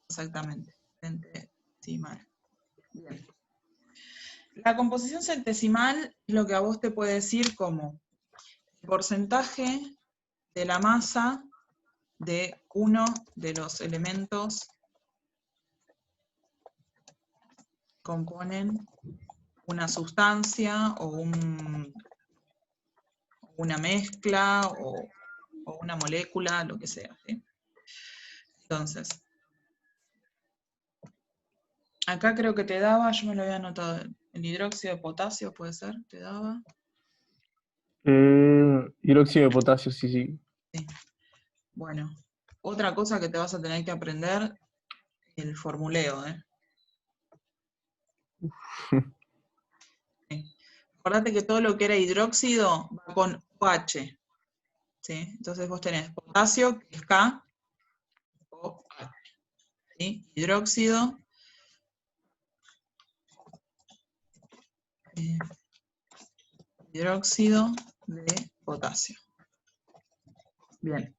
Exactamente. Centesimal. Bien. La composición centesimal es lo que a vos te puede decir como el porcentaje de la masa de uno de los elementos que componen una sustancia o una mezcla o una molécula, lo que sea, ¿sí? Entonces, acá creo que te daba, yo me lo había anotado, el hidróxido de potasio, ¿puede ser? ¿Te daba?
Hidróxido de potasio, sí.
Sí. Bueno, otra cosa que te vas a tener que aprender, el formuleo, ¿eh? Sí. Acordate que todo lo que era hidróxido va con OH, ¿sí? Entonces vos tenés potasio, que es K, OH, ¿sí? Hidróxido, hidróxido de potasio. Bien.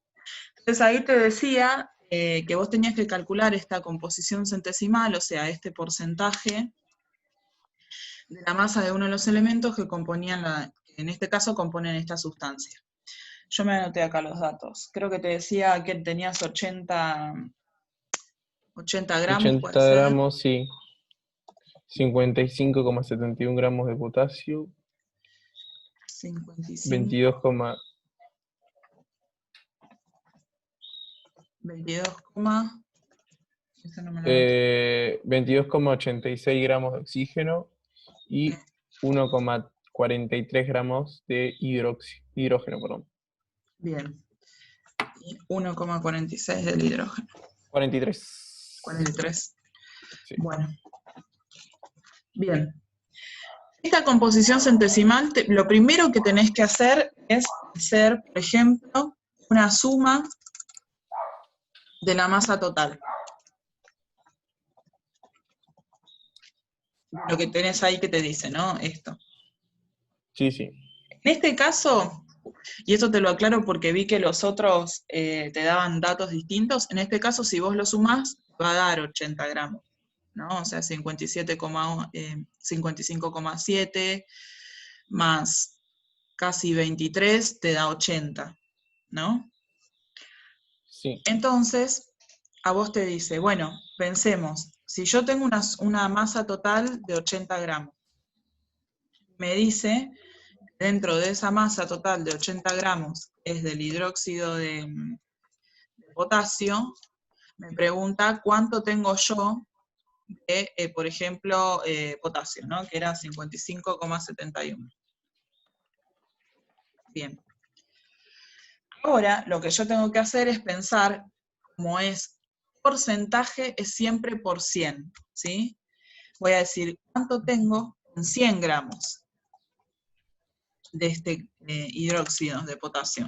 Entonces ahí te decía que vos tenías que calcular esta composición centesimal, o sea, este porcentaje de la masa de uno de los elementos que componían en este caso componen esta sustancia. Yo me anoté acá los datos. Creo que te decía que tenías 80 gramos,
80
puede ser.
gramos, sí. 55,71 gramos de potasio.
55.
22, 22,86 gramos de oxígeno y 1,43 gramos de hidrógeno, perdón.
Bien. Y 1,46 del hidrógeno.
43.
43.
Sí.
Bueno. Bien. Esta composición centesimal, lo primero que tenés que hacer es hacer, por ejemplo, una suma de la masa total. Lo que tenés ahí que te dice, ¿no? Esto.
Sí.
En este caso, y esto te lo aclaro porque vi que los otros te daban datos distintos, en este caso si vos lo sumás, va a dar 80 gramos, ¿no? O sea, 55,7 más casi 23 te da 80, ¿no?
Sí.
Entonces, a vos te dice, bueno, pensemos, si yo tengo una masa total de 80 gramos, me dice, dentro de esa masa total de 80 gramos, es del hidróxido de potasio, me pregunta cuánto tengo yo de, por ejemplo, potasio, ¿no? Que era 55,71. Bien. Ahora, lo que yo tengo que hacer es pensar, como es porcentaje, es siempre por 100, ¿sí? Voy a decir, ¿cuánto tengo en 100 gramos de este hidróxido de potasio?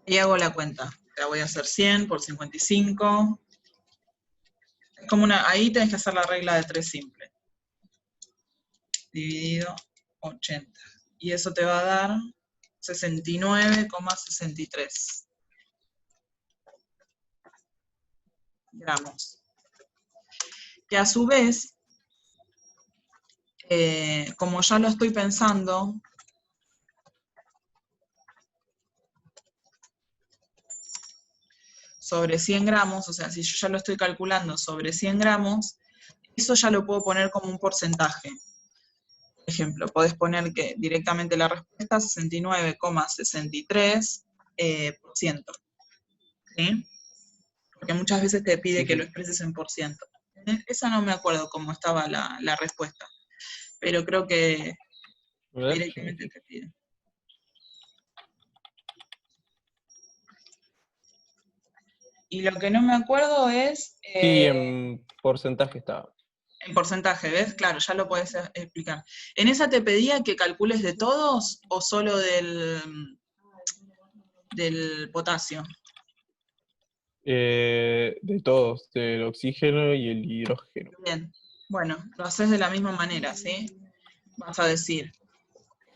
Y hago la cuenta. La voy a hacer 100 por 55. Es como ahí tenés que hacer la regla de 3 simple. Dividido 80. Y eso te va a dar 69,63 gramos. Que a su vez, como ya lo estoy pensando, sobre 100 gramos, o sea, si yo ya lo estoy calculando sobre 100 gramos, eso ya lo puedo poner como un porcentaje. Por ejemplo, podés poner que directamente la respuesta 69,63%. ¿Sí? Porque muchas veces te pide que lo expreses en por ciento. Esa no me acuerdo cómo estaba la respuesta, pero creo que directamente te pide. Y lo que no me acuerdo es...
Sí, en porcentaje estaba.
En porcentaje, ¿ves? Claro, ya lo podés explicar. ¿En esa te pedía que calcules de todos o solo del potasio?
De todos, del oxígeno y el hidrógeno.
Bien, bueno, lo haces de la misma manera, ¿sí? Vas a decir,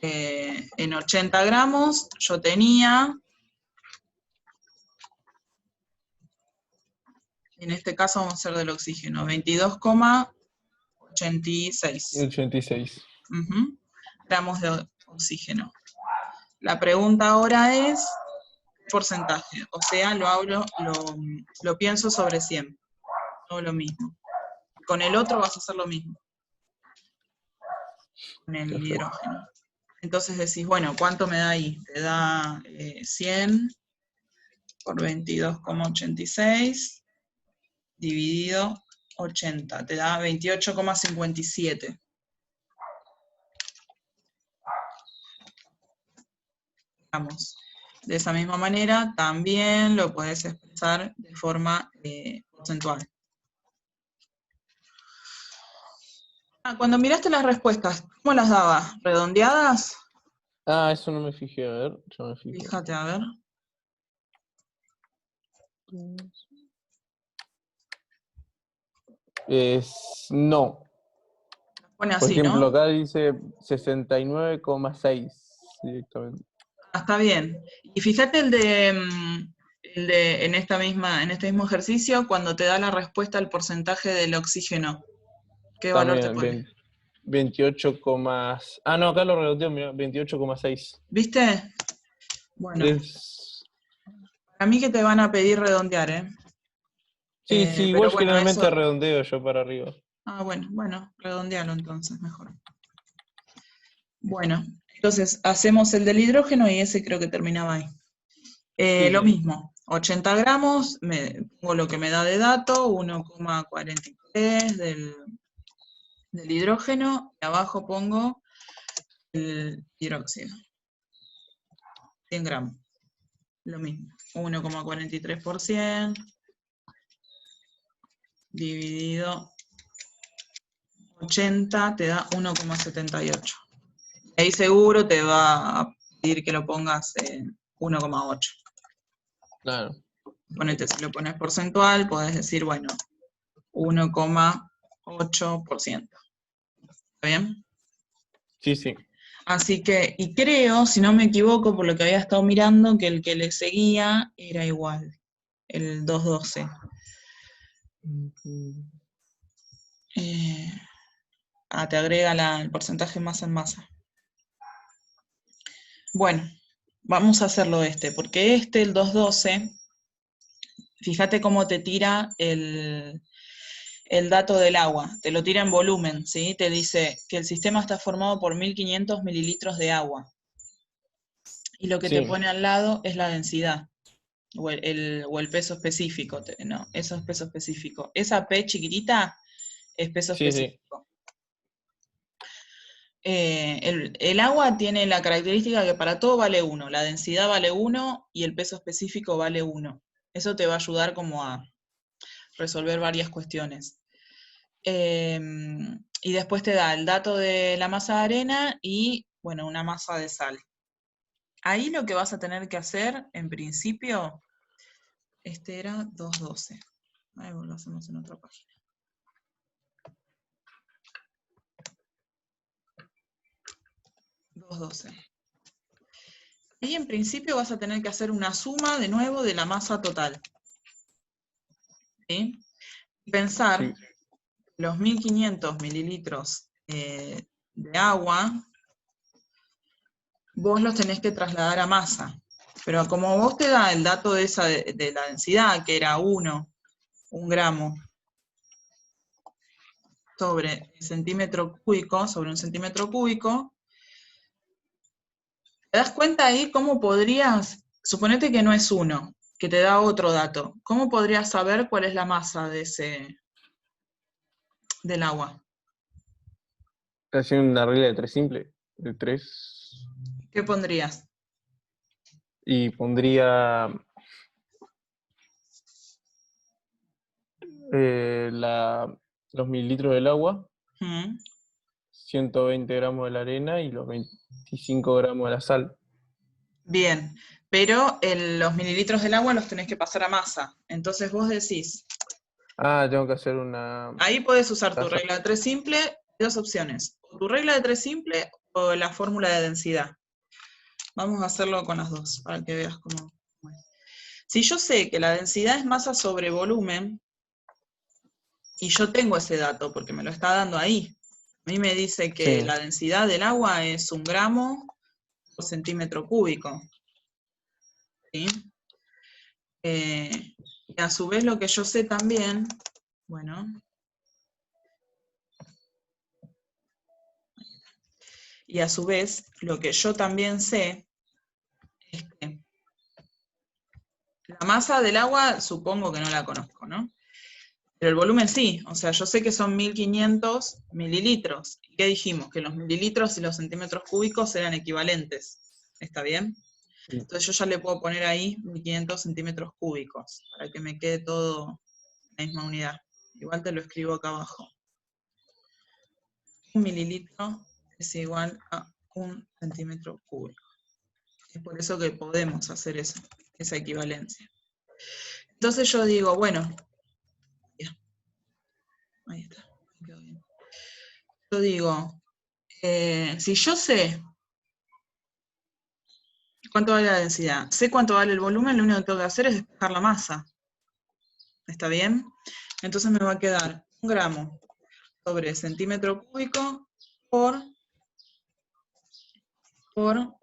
en 80 gramos yo tenía, en este caso vamos a hacer del oxígeno, 22,86
86.
gramos de oxígeno. La pregunta ahora es porcentaje, o sea, lo pienso sobre 100, no lo mismo. Con el otro vas a hacer lo mismo, con el hidrógeno. Entonces decís, bueno, ¿cuánto me da ahí? Te da 100 por 22,86 dividido 80, te da 28,57. Vamos. De esa misma manera, también lo puedes expresar de forma porcentual. Cuando miraste las respuestas, ¿cómo las daba? ¿Redondeadas?
Eso no me fijé, a ver, yo me fijé.
Fíjate, a ver.
No.
Pone
Por
así,
ejemplo,
¿no?
acá dice 69,6 directamente.
Está bien. Y fíjate el de en este mismo ejercicio, cuando te da la respuesta al porcentaje del oxígeno. ¿Qué valor te pone?
28, no, acá lo redondeo, mira, 28,6.
¿Viste? Bueno,
Es...
a mí que te van a pedir redondear, ¿eh?
Sí, sí,
Pero
igual
bueno,
generalmente
eso...
redondeo yo para arriba.
bueno, redondealo entonces, mejor. Bueno, entonces hacemos el del hidrógeno y ese creo que terminaba ahí. Lo mismo, 80 gramos, pongo lo que me da de dato, 1,43 del hidrógeno, y abajo pongo el hidróxido, 100 gramos, lo mismo, 1,43% dividido 80 te da 1,78. Ahí seguro te va a pedir que lo pongas en 1,8.
Claro.
Ponete, si lo pones porcentual, podés decir, bueno, 1,8%. ¿Está bien?
Sí, sí.
Así que, y creo, si no me equivoco, por lo que había estado mirando, que el que le seguía era igual, el 212. Te agrega el porcentaje masa en masa. Bueno, vamos a hacerlo porque el 212, fíjate cómo te tira el dato del agua, te lo tira en volumen, ¿sí? Te dice que el sistema está formado por 1500 mililitros de agua. Y lo que te pone al lado es la densidad, o el peso específico. No, eso es peso específico. Esa P chiquitita es peso específico. El agua tiene la característica que para todo vale 1, la densidad vale 1 y el peso específico vale 1. Eso te va a ayudar como a resolver varias cuestiones. Y después te da el dato de la masa de arena y, bueno, una masa de sal. Ahí lo que vas a tener que hacer, en principio, era 212. Ahí lo hacemos en otra página. Ahí en principio vas a tener que hacer una suma de nuevo de la masa total. ¿Sí? Y pensar los 1500 mililitros de agua, vos los tenés que trasladar a masa. Pero como vos te da el dato de la densidad, que era 1 gramo sobre centímetro cúbico, sobre un centímetro cúbico, ¿te das cuenta ahí cómo podrías, suponete que no es 1, que te da otro dato, cómo podrías saber cuál es la masa del agua?
Haciendo una regla de 3 simple, de 3,
¿Qué pondrías?
y pondría los mililitros del agua,
¿Mm?
120 gramos de la arena y los 25 gramos de la sal.
Bien, pero los mililitros del agua los tenés que pasar a masa. Entonces vos decís,
Ah, tengo que hacer una
ahí podés usar tu
tasa.
regla de 3 simple, dos opciones. O tu regla de 3 simple o la fórmula de densidad. Vamos a hacerlo con las dos, para que veas cómo es. Si yo sé que la densidad es masa sobre volumen, y yo tengo ese dato porque me lo está dando ahí. A mí me dice que
Sí,
la densidad del agua es 1 gramo por centímetro cúbico. ¿Sí? Y a su vez lo que yo sé también, bueno, y a su vez lo que yo también sé es que la masa del agua supongo que no la conozco, ¿no? Pero el volumen sí, o sea, yo sé que son 1500 mililitros. ¿Y qué dijimos? Que los mililitros y los centímetros cúbicos eran equivalentes. ¿Está bien? Entonces yo ya le puedo poner ahí 1500 centímetros cúbicos, para que me quede todo en la misma unidad. Igual te lo escribo acá abajo. 1 mililitro es igual a 1 centímetro cúbico. Es por eso que podemos hacer eso, esa equivalencia. Entonces yo digo, bueno, ya, ahí está, me quedó bien. Yo digo, si yo sé cuánto vale la densidad, sé cuánto vale el volumen, lo único que tengo que hacer es despejar la masa. ¿Está bien? Entonces me va a quedar 1 gramo sobre centímetro cúbico por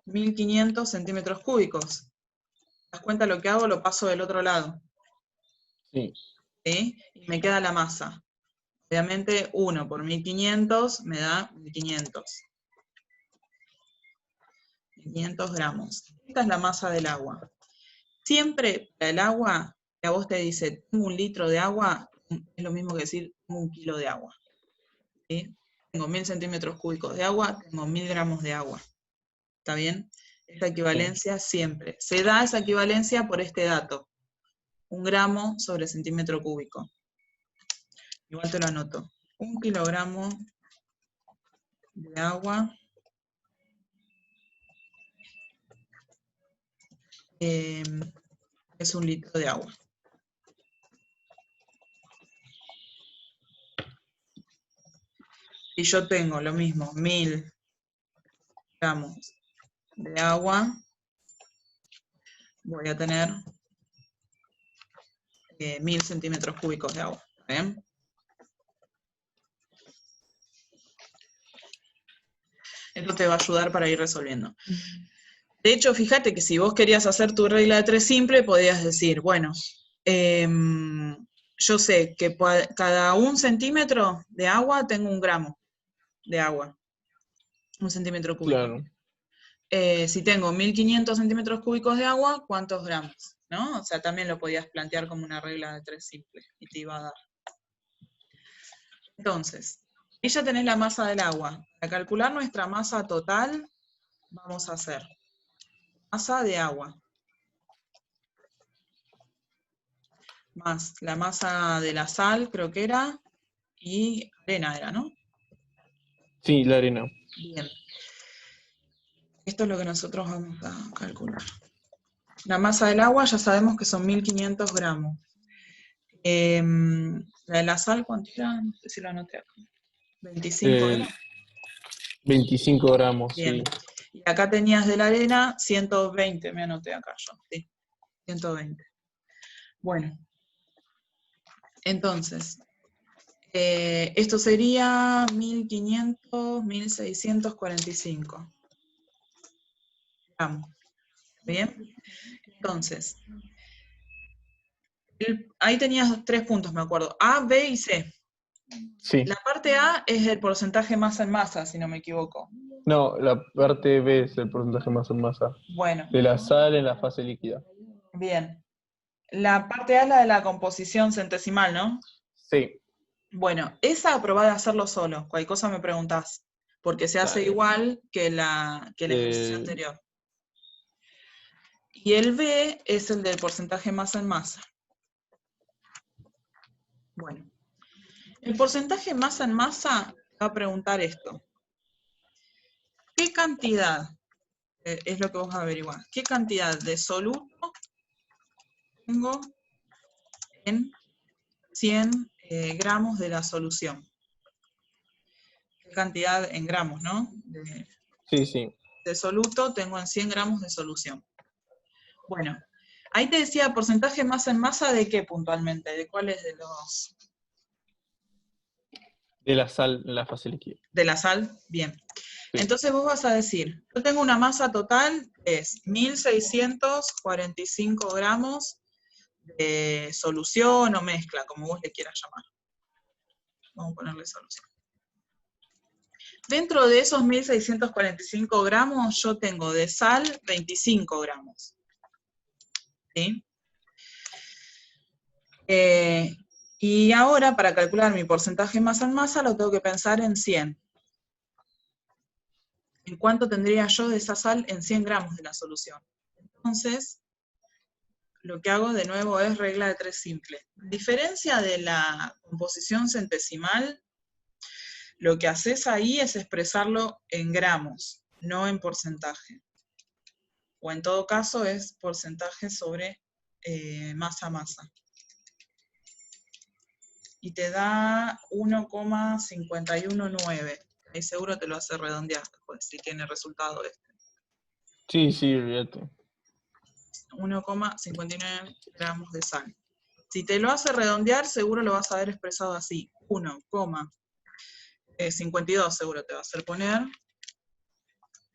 1500 centímetros cúbicos. ¿Te das cuenta lo que hago? Lo paso del otro lado.
sí.
¿Sí? Y me queda la masa. Obviamente 1 por 1500 me da 1500. 500 gramos. Esta es la masa del agua. Siempre el agua, que a vos te dice, tengo 1 litro de agua, es lo mismo que decir, tengo 1 kilo de agua. ¿Sí? Tengo 1000 centímetros cúbicos de agua, tengo 1000 gramos de agua. ¿Está bien? Esta equivalencia siempre. Se da esa equivalencia por este dato. 1 gramo sobre centímetro cúbico. Igual te lo anoto. 1 kilogramo de agua es 1 litro de agua. Y yo tengo lo mismo, 1000 gramos de agua, voy a tener 1000 centímetros cúbicos de agua. ¿Bien? Esto te va a ayudar para ir resolviendo. De hecho, fíjate que si vos querías hacer tu regla de 3 simple, podías decir, bueno, yo sé que cada 1 centímetro de agua tengo 1 gramo de agua, 1 centímetro cúbico.
Claro.
Si tengo 1500 centímetros cúbicos de agua, ¿cuántos gramos? ¿No? O sea, también lo podías plantear como una regla de 3 simple y te iba a dar. Entonces, ahí ya tenés la masa del agua. Para calcular nuestra masa total, vamos a hacer masa de agua más la masa de la sal, creo que era, y arena era, ¿no?
Sí, la arena.
Bien. Esto es lo que nosotros vamos a calcular. La masa del agua ya sabemos que son 1500 gramos. La de la sal, ¿cuánto era? No sé si lo anoté acá. 25
Eh,
era.
25 gramos,
Bien.
sí.
Y acá tenías de la arena 120, me anoté acá yo. Sí, 120. Bueno, entonces, esto sería 1500, 1645 gramos ¿Bien? Entonces, ahí tenías 3 puntos, me acuerdo. A, B y C.
Sí.
La parte A es el porcentaje masa en masa, si no me equivoco.
No, la parte B es el porcentaje masa en masa.
Bueno,
De la sal en la fase líquida.
bien. La parte A es la de la composición centesimal, ¿no?
Sí.
Bueno, esa probá de hacerlo solo. Cualquier cosa me preguntás. Porque se hace
Dale.
igual que el ejercicio anterior. Y el B es el del porcentaje masa en masa. Bueno, el porcentaje masa en masa va a preguntar esto. ¿Qué cantidad, es lo que vos averiguás, qué cantidad de soluto tengo en 100 gramos de la solución? ¿Qué cantidad en gramos, no?
Sí, sí.
De soluto tengo en 100 gramos de solución. Bueno, ahí te decía porcentaje masa en masa de qué puntualmente, de cuáles de los...
De la sal en la fase líquida.
De la sal, bien.
Sí.
Entonces vos vas a decir, yo tengo una masa total, es 1645 gramos de solución o mezcla, como vos le quieras llamar. Vamos a ponerle solución. Dentro de esos 1645 gramos, yo tengo de sal 25 gramos. ¿Sí? Y ahora, para calcular mi porcentaje masa en masa, lo tengo que pensar en 100. ¿En cuánto tendría yo de esa sal en 100 gramos de la solución? Entonces, lo que hago de nuevo es regla de 3 simple. A diferencia de la composición centesimal, lo que haces ahí es expresarlo en gramos, no en porcentaje. O en todo caso es porcentaje sobre masa-masa. Y te da 1,519. Ahí seguro te lo hace redondear después, si tiene resultado este.
Sí, sí, olvídate.
1,59 gramos de sal. Si te lo hace redondear, seguro lo vas a ver expresado así. 1,52 seguro te va a hacer poner.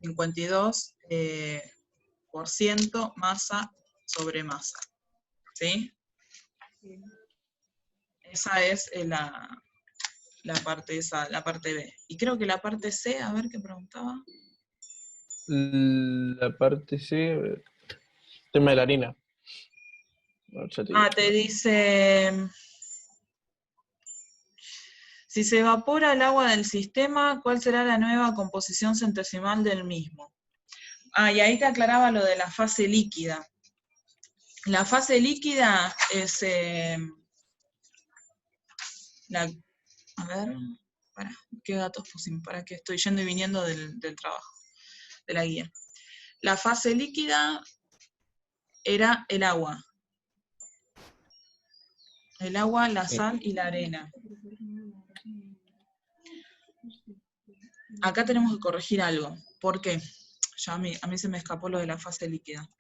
52% masa sobre masa. ¿Sí? Esa es la parte esa, la parte B. Y creo que la parte C, a ver qué preguntaba.
La parte C, a ver, tema de la harina. No, ya te digo.
Te dice, si se evapora el agua del sistema, ¿cuál será la nueva composición centesimal del mismo? Y ahí te aclaraba lo de la fase líquida. La fase líquida es, a ver, ¿qué datos pusimos? Para que estoy yendo y viniendo del trabajo, de la guía. La fase líquida era el agua. El agua, la sal y la arena. Acá tenemos que corregir algo. ¿Por qué? Ya a mí se me escapó lo de la fase líquida.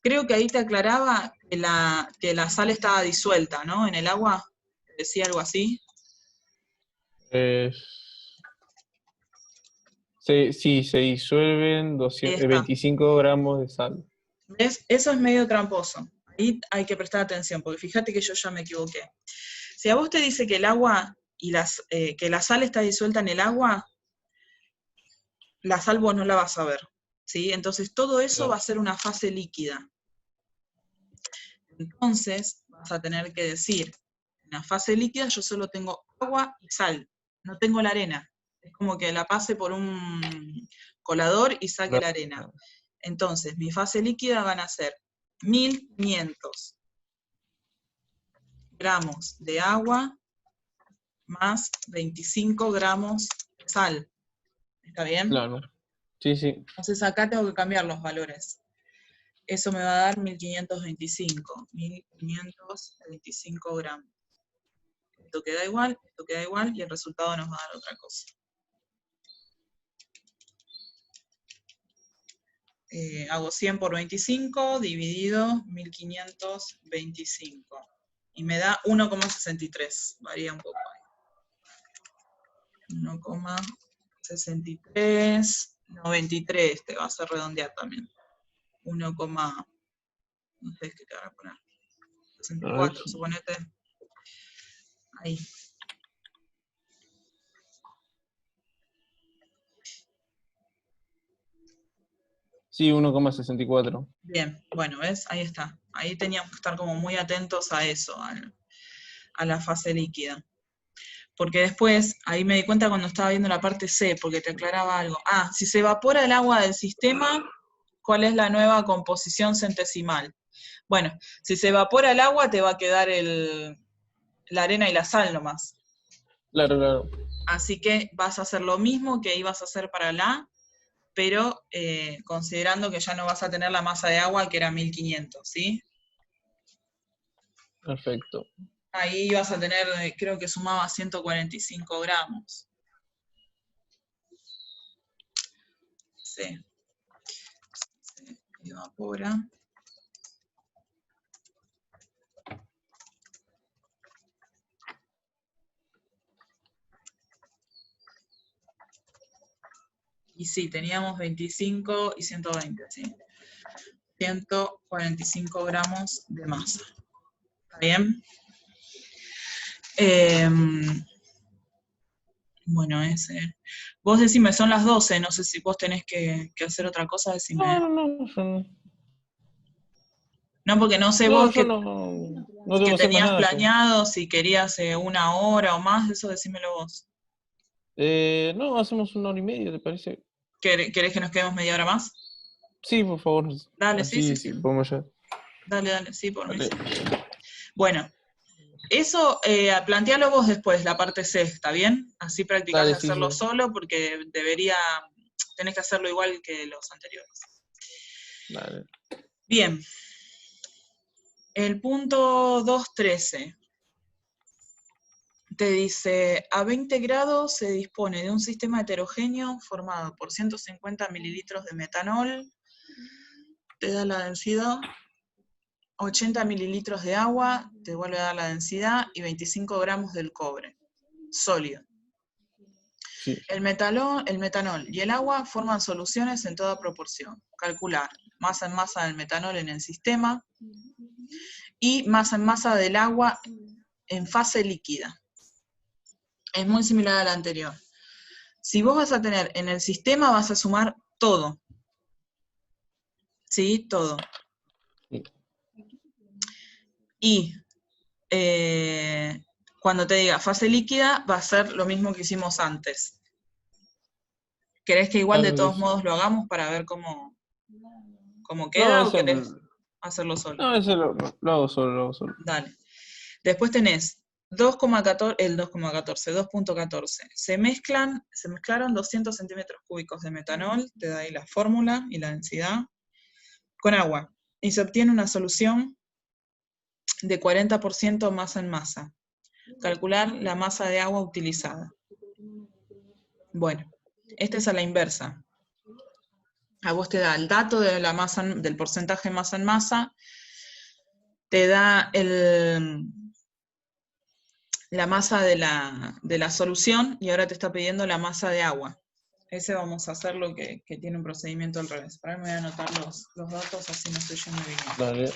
Creo que ahí te aclaraba que la sal estaba disuelta, ¿no? En el agua, decía algo así.
Sí, se disuelven
Ahí está.
25 gramos de sal.
¿Ves? Eso es medio tramposo. Ahí hay que prestar atención, porque fíjate que yo ya me equivoqué. Si a vos te dice que el agua y que la sal está disuelta en el agua, la sal vos no la vas a ver, ¿sí? Entonces todo eso
Claro.
va a ser una fase líquida. Entonces vas a tener que decir, en la fase líquida yo solo tengo agua y sal, no tengo la arena. Es como que la pase por un colador y saque la arena. Entonces mi fase líquida van a ser 1500 gramos de agua más 25 gramos de sal. ¿Está bien?
Claro. Sí, sí.
Entonces acá tengo que cambiar los valores. Eso me va a dar 1525 gramos. Esto queda igual y el resultado nos va a dar otra cosa. Hago 100 por 25 dividido 1525. Y me da 1,63. Varía un poco ahí. 1,63. 93. Te vas a redondear también. 1, no sé qué te van a poner,
A
64,
ver.
suponete. Ahí.
Sí, 1,64.
Bien, bueno, ¿ves? Ahí está. Ahí teníamos que estar como muy atentos a eso, a la fase líquida. Porque después, ahí me di cuenta cuando estaba viendo la parte C, porque te aclaraba algo. Ah, si se evapora el agua del sistema, ¿cuál es la nueva composición centesimal? Bueno, si se evapora el agua, te va a quedar la arena y la sal nomás.
Claro, claro.
Así que vas a hacer lo mismo que ibas a hacer para la A, pero considerando que ya no vas a tener la masa de agua que era 1500, ¿sí?
Perfecto.
Ahí vas a tener, creo que sumaba 145 gramos. Sí. Se evapora. Y sí, teníamos 25 y 120, ¿sí? 145 gramos de masa. ¿Está bien? Bueno, ese. Vos decime, son las 12, no sé si vos tenés que hacer otra cosa, decime.
No, no, no. Yo no,
No, porque no sé
no,
vos
yo
qué,
no, no tengo
qué
que hacer más
tenías
nada yo.
planeado, si querías 1 hora o más, eso decímelo vos.
No, hacemos 1 hora y media, ¿te parece?
¿Querés que nos quedemos media hora más?
Sí, por favor.
Dale, sí, sí,
Así
sí.
sí, podemos ya.
Dale, dale, sí, por mí
Vale.
sí. Bueno, eso plantealo vos después, la parte C, ¿está bien? Así practicás de
Dale, sí,
hacerlo
sí.
solo, porque tenés que hacerlo igual que los anteriores.
Dale.
Bien, el punto 2.13 te dice, a 20 grados se dispone de un sistema heterogéneo formado por 150 mililitros de metanol, te da la densidad, 80 mililitros de agua, te vuelve a dar la densidad, y 25 gramos del cobre, sólido.
Sí.
El metanol y el agua forman soluciones en toda proporción. Calcular masa en masa del metanol en el sistema y masa en masa del agua en fase líquida. Es muy similar a la anterior. Si vos vas a tener en el sistema, vas a sumar todo. ¿Sí? Todo.
Sí.
Y cuando te diga fase líquida, va a ser lo mismo que hicimos antes. ¿Querés que igual de
Claro que
todos
sí.
modos lo hagamos para ver cómo
No,
queda o querés hacerlo solo?
ese lo hago solo, lo hago solo.
Dale. Después tenés 2.14. Se mezclaron 200 centímetros cúbicos de metanol, te da ahí la fórmula y la densidad, con agua. Y se obtiene una solución de 40% masa en masa. Calcular la masa de agua utilizada. Bueno, esta es a la inversa. A vos te da el dato de la masa, del porcentaje masa en masa, te da la masa de la solución y ahora te está pidiendo la masa de agua. Ese vamos a hacerlo que tiene un procedimiento al revés. Para me voy a anotar los datos, así no estoy yendo bien.
Dale.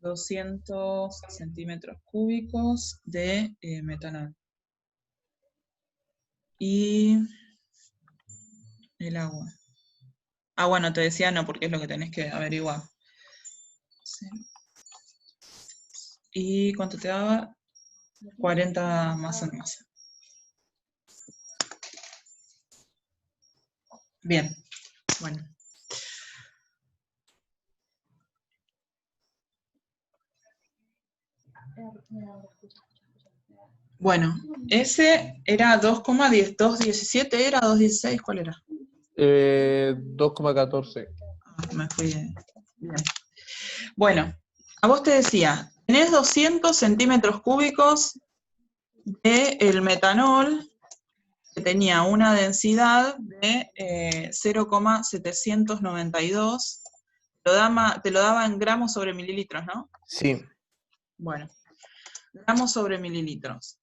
200 centímetros cúbicos de metanol. Y el agua. Ah, bueno, te decía no, porque es lo que tenés que averiguar. Sí. ¿Y cuánto te daba? 40 masa en masa. Bien, bueno. Bueno, ese era 2,10, 2,17 era, 2,16, ¿cuál era?
2,14.
Ah, me fui bien. Bueno, a vos te decía, tenés 200 centímetros cúbicos del metanol, que tenía una densidad de 0,792, te lo daba en gramos sobre mililitros, ¿no?
Sí.
Bueno, gramos sobre mililitros.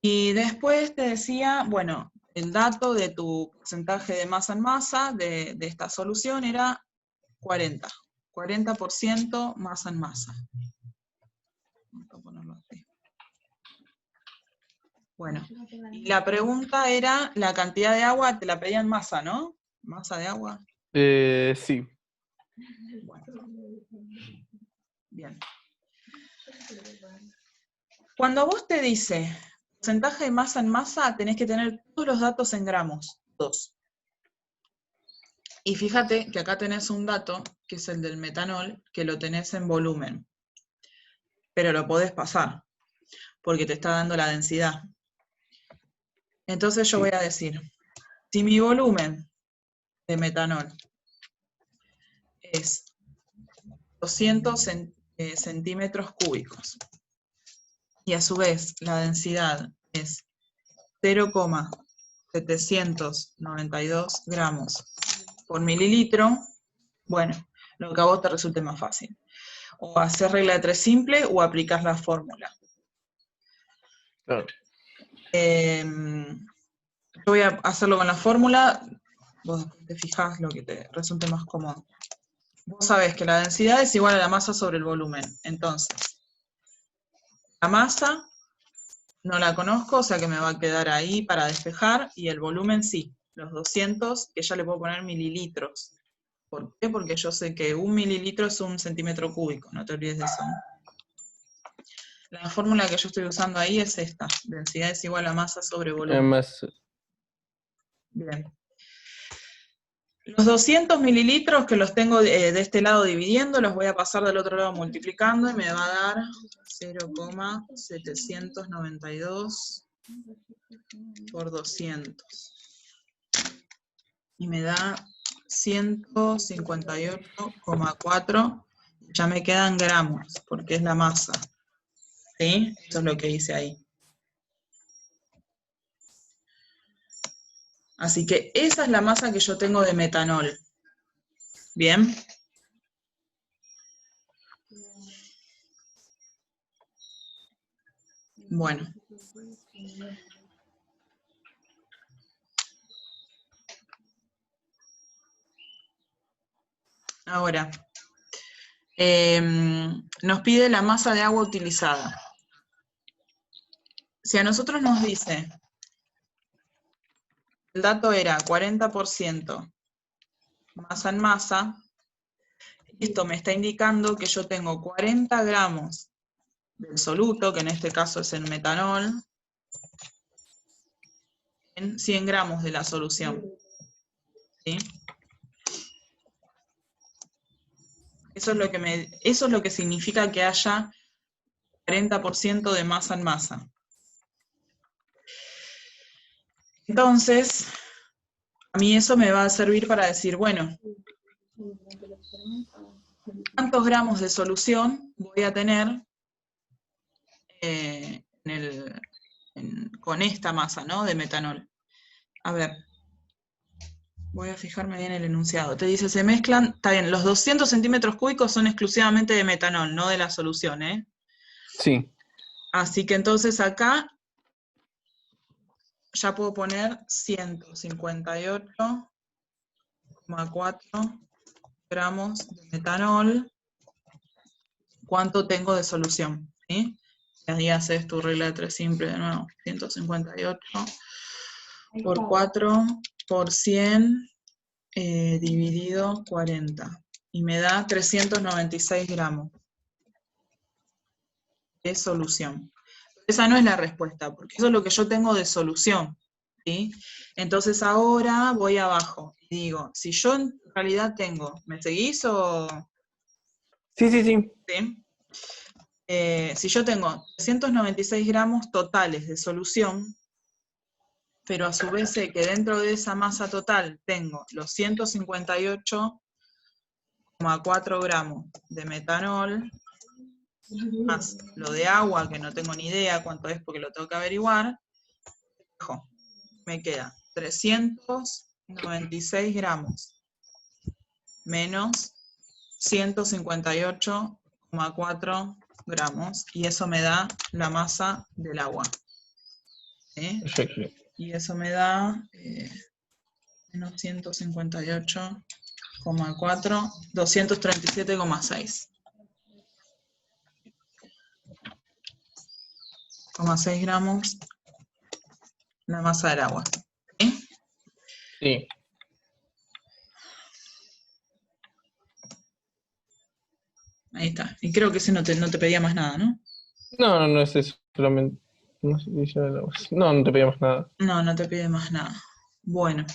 Y después te decía, bueno, el dato de tu porcentaje de masa en masa de esta solución era 40. 40% masa en masa. Vamos a ponerlo así. Bueno, y la pregunta era la cantidad de agua, te la pedían masa, ¿no? ¿Masa de agua?
Sí.
Bueno. Bien. Cuando vos te dice porcentaje de masa en masa, tenés que tener todos los datos en gramos, todos. Y fíjate que acá tenés un dato, que es el del metanol, que lo tenés en volumen. Pero lo podés pasar, porque te está dando la densidad. Entonces yo voy a decir, si mi volumen de metanol es 200 centímetros cúbicos, y a su vez la densidad es 0,792 gramos por mililitro, bueno, lo que a vos te resulte más fácil. O hacer regla de 3 simple o aplicar la fórmula.
Claro.
Yo voy a hacerlo con la fórmula, vos te fijás lo que te resulte más cómodo. Vos sabés que la densidad es igual a la masa sobre el volumen. Entonces, la masa no la conozco, o sea que me va a quedar ahí para despejar, y el volumen sí, los 200, que ya le puedo poner mililitros. ¿Por qué? Porque yo sé que 1 mililitro es 1 centímetro cúbico, no te olvides de eso. La fórmula que yo estoy usando ahí es esta, densidad es igual a masa sobre volumen.
Además,
Bien. Los 200 mililitros que los tengo de este lado dividiendo, los voy a pasar del otro lado multiplicando y me va a dar 0,792 por 200. Y me da 158,4. Ya me quedan gramos, porque es la masa. ¿Sí? Eso es lo que hice ahí. Así que esa es la masa que yo tengo de metanol. ¿Bien? Bueno. Ahora, nos pide la masa de agua utilizada. Si a nosotros nos dice, el dato era 40% masa en masa, esto me está indicando que yo tengo 40 gramos del soluto, que en este caso es el metanol, en 100 gramos de la solución. ¿Sí? Eso es lo que significa que haya 40% de masa en masa. Entonces, a mí eso me va a servir para decir, bueno, ¿cuántos gramos de solución voy a tener con esta masa, ¿no? De metanol? A ver, voy a fijarme bien el enunciado. Te dice, se mezclan, está bien, los 200 centímetros cúbicos son exclusivamente de metanol, no de la solución, ¿eh?
sí.
Así que entonces acá ya puedo poner 158,4 gramos de metanol. ¿Cuánto tengo de solución? ¿Sí? Y ahí haces tu regla de 3 simple de nuevo. 158 por 4 por 100 dividido 40. Y me da 396 gramos de solución. Esa no es la respuesta, porque eso es lo que yo tengo de solución. ¿Sí? Entonces ahora voy abajo y digo, si yo en realidad tengo, ¿me seguís o...?
Sí, sí, sí.
¿Sí? Si yo tengo 396 gramos totales de solución, pero a su vez sé que dentro de esa masa total tengo los 158,4 gramos de metanol, más lo de agua, que no tengo ni idea cuánto es porque lo tengo que averiguar, me queda 396 gramos menos 158,4 gramos, y eso me da la masa del agua. ¿Sí?
Perfecto.
Y eso me da menos 158,4, 237,6. 0,6 gramos la masa del agua. ¿Sí?
Sí.
Ahí está. Y creo que ese no te pedía más nada, ¿no?
No es eso, solamente. No sé si ya no te pedía más nada.
No te pide más nada. Bueno.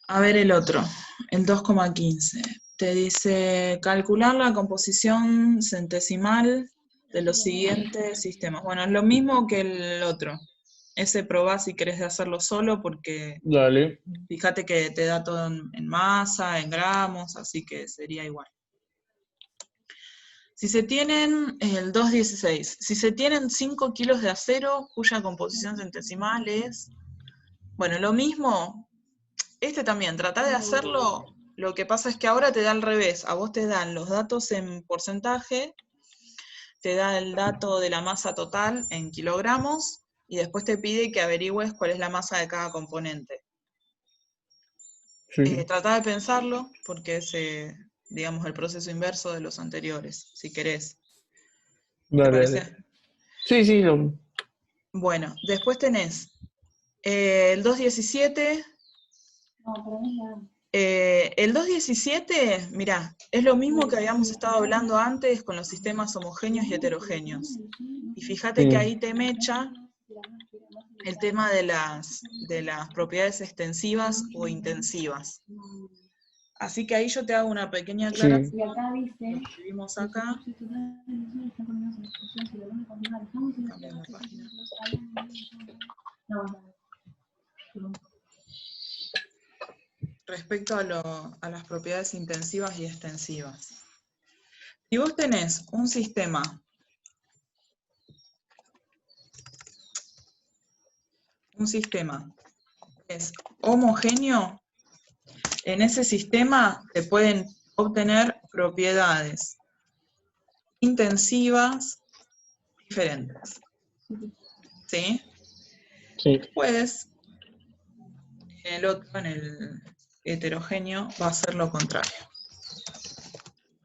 A ver el otro, el 2,15. Te dice calcular la composición centesimal de los siguientes sistemas. Bueno, es lo mismo que el otro. Ese probá si querés de hacerlo solo porque
Dale.
fíjate que te da todo en masa, en gramos, así que sería igual. Si se tienen, el 2,16, si se tienen 5 kilos de acero cuya composición centesimal es, bueno, lo mismo, este también, trata de hacerlo, lo que pasa es que ahora te da al revés, a vos te dan los datos en porcentaje, te da el dato de la masa total en kilogramos, y después te pide que averigües cuál es la masa de cada componente.
Sí.
Trata de pensarlo, porque es, digamos, el proceso inverso de los anteriores, si querés. ¿Te
Dale.
parece?
Sí,
Bueno, después tenés el 2,17. El 2,17, mirá, es lo mismo que habíamos estado hablando antes con los sistemas homogéneos y heterogéneos. Y fíjate que ahí te mecha el tema de las propiedades extensivas o intensivas. Así que ahí yo te hago una pequeña aclaración. Lo escribimos acá. Cambiando página. Respecto a las propiedades intensivas y extensivas. Si vos tenés un sistema que es homogéneo, en ese sistema se pueden obtener propiedades intensivas diferentes. ¿Sí?
Sí.
Después, en el otro, en el heterogéneo, va a ser lo contrario.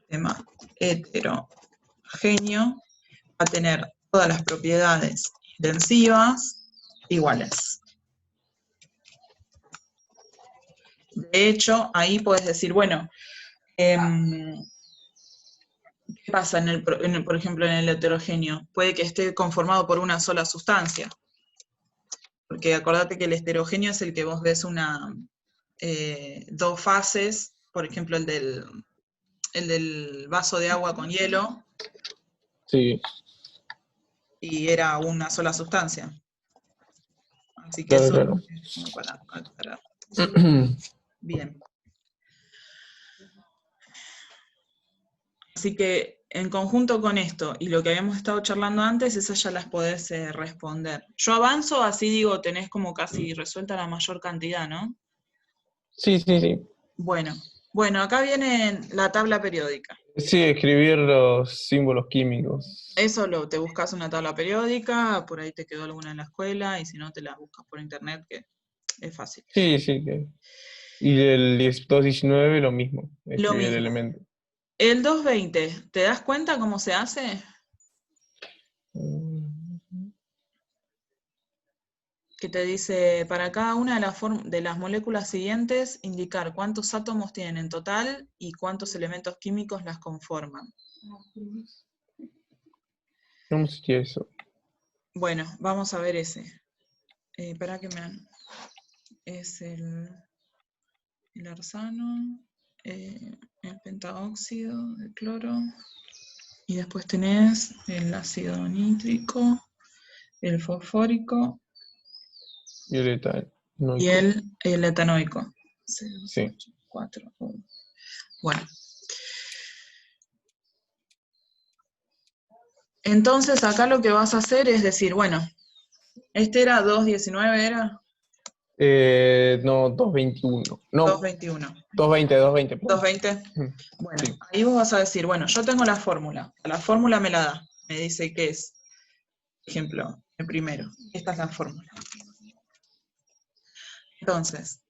Sistema heterogéneo va a tener todas las propiedades intensivas iguales. De hecho, ahí puedes decir, bueno, ¿qué pasa por ejemplo, en el heterogéneo? Puede que esté conformado por una sola sustancia. Porque acordate que el heterogéneo es el que vos ves dos fases, por ejemplo, el del vaso de agua con hielo,
Sí,
y era una sola sustancia. Así que
claro,
eso
claro.
es como para aclarar. Bien. Así que en conjunto con esto y lo que habíamos estado charlando antes, esas ya las podés responder. Yo avanzo, así digo, tenés como casi resuelta la mayor cantidad, ¿no?
Sí.
Bueno, acá viene la tabla periódica.
Sí, escribir los símbolos químicos.
Eso te buscas una tabla periódica, por ahí te quedó alguna en la escuela, y si no te la buscas por internet, que es fácil.
Sí. Y el 219 lo mismo,
Lo
escribir el
mismo.
elemento.
El 220, ¿te das cuenta cómo se hace? Que te dice, para cada una de las moléculas siguientes, indicar cuántos átomos tienen en total y cuántos elementos químicos las conforman.
¿Cómo sería eso?
Bueno, vamos a ver ese. Es el arsano, el pentaóxido de cloro, y después tenés el ácido nítrico, el fosfórico
Y el etanoico.
y el etanoico.
Sí.
4, 1. Bueno. Entonces acá lo que vas a hacer es decir, bueno, este era 2,19, ¿era?
No, 221. No,
2,21.
220.
2,20. Bueno,
Sí.
ahí vos vas a decir, bueno, yo tengo la fórmula. La fórmula me la da. Me dice que es, por ejemplo, el primero. Esta es la fórmula. Entonces,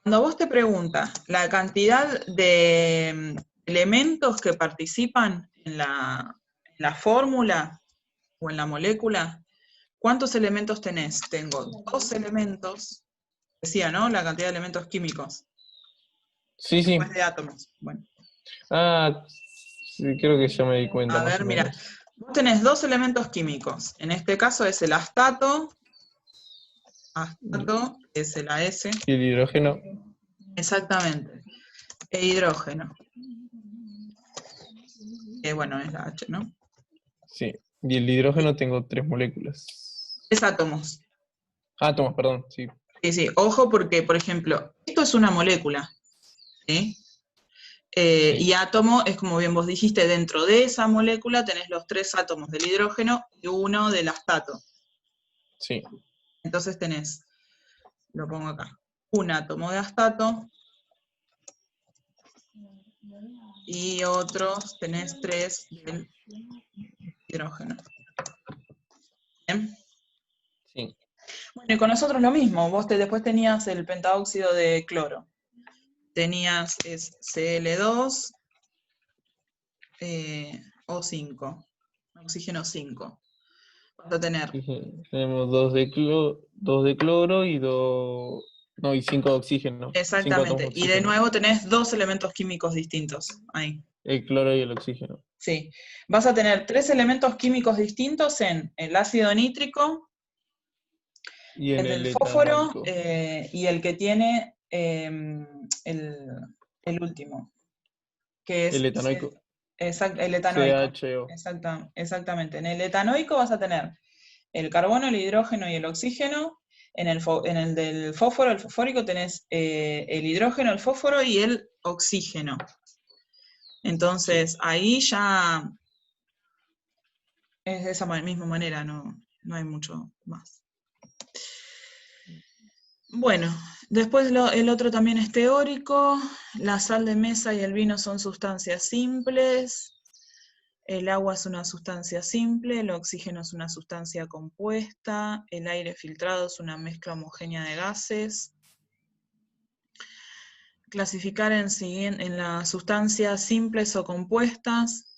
cuando vos te preguntas la cantidad de elementos que participan en la fórmula o en la molécula, ¿cuántos elementos tenés? Tengo 2 elementos, decía, ¿no? La cantidad de elementos químicos,
Sí,
después
sí.
de átomos. Bueno,
Ah, sí, creo que ya me di cuenta
a
más
ver,
o
mira,
menos.
vos tenés 2 elementos químicos. En este caso es el astato, que es el AS,
Y el hidrógeno,
exactamente, e hidrógeno, que bueno, es la H, ¿no?
sí. Y el hidrógeno tengo 3 moléculas.
Es átomos.
Átomos, perdón, sí.
Sí, sí, ojo porque, por ejemplo, esto es una molécula, ¿sí?
Sí,
Y átomo es como bien vos dijiste, dentro de esa molécula tenés los 3 átomos del hidrógeno y uno del astato.
sí.
Entonces tenés, lo pongo acá, un átomo de astato y otros tenés 3 del hidrógeno. ¿Bien?
Sí.
Bueno, y con nosotros lo mismo, vos después tenías el pentaóxido de cloro. Tenías Cl2 O5, oxígeno 5. Vas a tener,
Tenemos 2 de cloro y 2. No, y 5 de oxígeno. 5 átomos
exactamente,
de
y de
oxígeno.
nuevo tenés 2 elementos químicos distintos ahí.
El cloro y el oxígeno.
Sí, vas a tener 3 elementos químicos distintos en el ácido nítrico,
Y en
el
el
del fósforo
etanoico.
y el que tiene el último, que
El
es
etanoico.
el etanoico.
CHO.
Exactamente. En el etanoico vas a tener el carbono, el hidrógeno y el oxígeno. En el del fósforo, el fosfórico, tenés el hidrógeno, el fósforo y el oxígeno.
Sí.
Entonces, ahí ya es de esa misma manera, no hay mucho más. Bueno, después el otro también es teórico. La sal de mesa y el vino son sustancias simples. El agua es una sustancia simple, el oxígeno es una sustancia compuesta, el aire filtrado es una mezcla homogénea de gases. Clasificar en las sustancias simples o compuestas.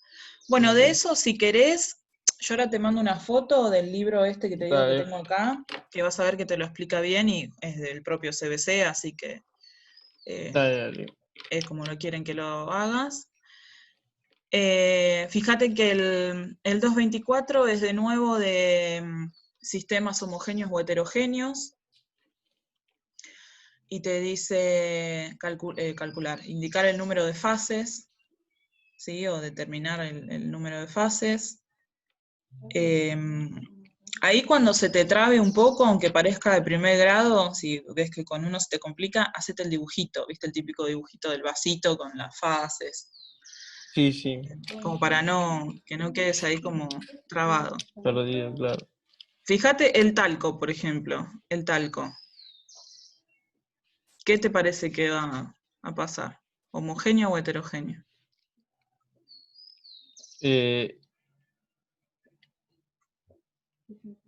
Bueno, de
Dale.
eso, si querés, yo ahora te mando una foto del libro este que te digo que
Dale,
tengo acá, que vas a ver que te lo explica bien y es del propio CBC, así que
dale, dale.
es como lo quieren que lo hagas. Fíjate que el 224 es de nuevo de sistemas homogéneos o heterogéneos y te dice calcular, indicar el número de fases, ¿sí? O determinar el número de fases. Ahí cuando se te trabe un poco, aunque parezca de primer grado, si ves que con uno se te complica, hacete el dibujito, ¿viste? El típico dibujito del vasito con las fases,
Sí, sí.
como para que no quedes ahí como trabado.
Perdido, claro.
Fíjate el talco, por ejemplo, el talco. ¿Qué te parece que va a pasar? ¿Homogéneo o heterogéneo?
Eh,
Bueno,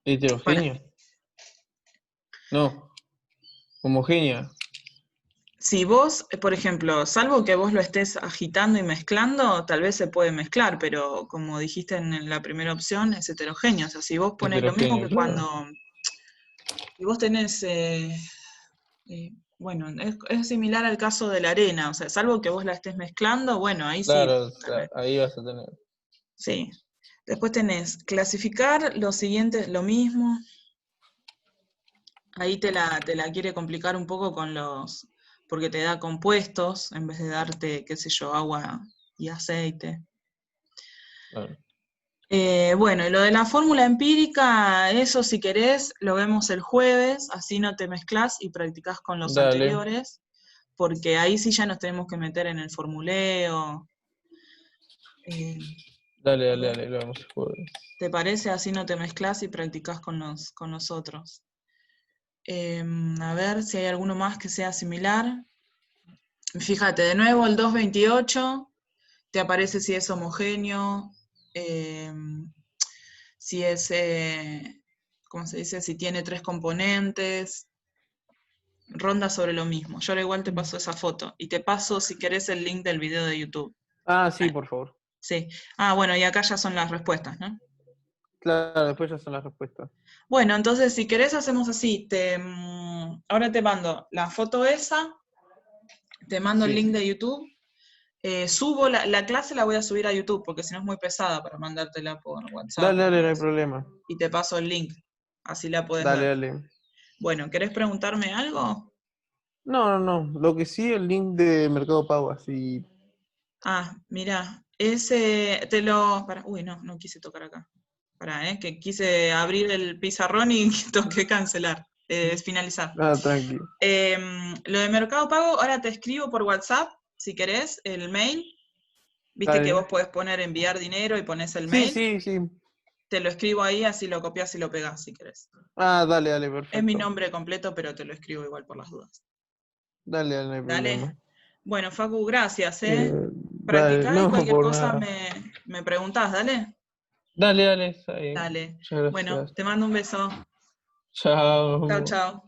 ¿Heterogénea? No, homogénea.
si vos, por ejemplo, salvo que vos lo estés agitando y mezclando, tal vez se puede mezclar, pero como dijiste en la primera opción, es heterogéneo. O sea, si vos pones lo mismo
Heterogéneo,
que
claro.
si vos tenés, bueno, es similar al caso de la arena, o sea, salvo que vos la estés mezclando, bueno, ahí sí,
Claro,
tal vez.
ahí vas a tener.
Sí. Después tenés clasificar lo siguiente, lo mismo. Ahí te la quiere complicar un poco porque te da compuestos en vez de darte, qué sé yo, agua y aceite.
Claro.
Bueno, y lo de la fórmula empírica, eso si querés, lo vemos el jueves, así no te mezclás y practicás con los
Dale,
anteriores, porque ahí sí ya nos tenemos que meter en el formuleo. Eh,
dale,
a
dale,
ver,
dale, lo vemos el jueves.
¿te parece? Así no te mezclás y practicás con los otros. A ver si hay alguno más que sea similar. Fíjate, de nuevo el 228, te aparece si es homogéneo, si es ¿cómo se dice? Si tiene 3 componentes, ronda sobre lo mismo. Yo ahora igual te paso esa foto, y te paso, si querés, el link del video de YouTube.
Ah, sí, por favor.
Sí. Ah, bueno, y acá ya son las respuestas, ¿no?
Claro, después ya son las respuestas.
Bueno, entonces si querés hacemos así, ahora te mando la foto esa, te mando el
Sí.
link de YouTube, subo la clase, la voy a subir a YouTube, porque si no es muy pesada para mandártela por WhatsApp.
Dale, no hay problema.
Y te paso el link, así la puedes
Dale,
ver.
dale.
Bueno, ¿querés preguntarme algo?
No. Lo que sí, el link de Mercado Pago, así.
Ah, mira, ese te lo... uy, no quise tocar acá. Pará, que quise abrir el pizarrón y toqué cancelar, finalizar.
Ah, tranquilo.
Lo de Mercado Pago, ahora te escribo por WhatsApp, si querés, el mail. Viste que
Dale.
vos podés poner enviar dinero y pones el
Sí,
mail.
sí.
Te lo escribo ahí, así lo copias y lo pegás, si querés.
Ah, dale,
Es mi
perfecto.
nombre completo, pero te lo escribo igual por las dudas.
Dale, no hay problema.
Dale. Bueno, Facu, gracias,
Dale,
Practicá y
no,
cualquier
por
cosa
nada.
me preguntás, dale.
Dale, está bien.
Dale.
Muchas
Bueno,
gracias.
te mando un beso. Chao,
Chao.
chao.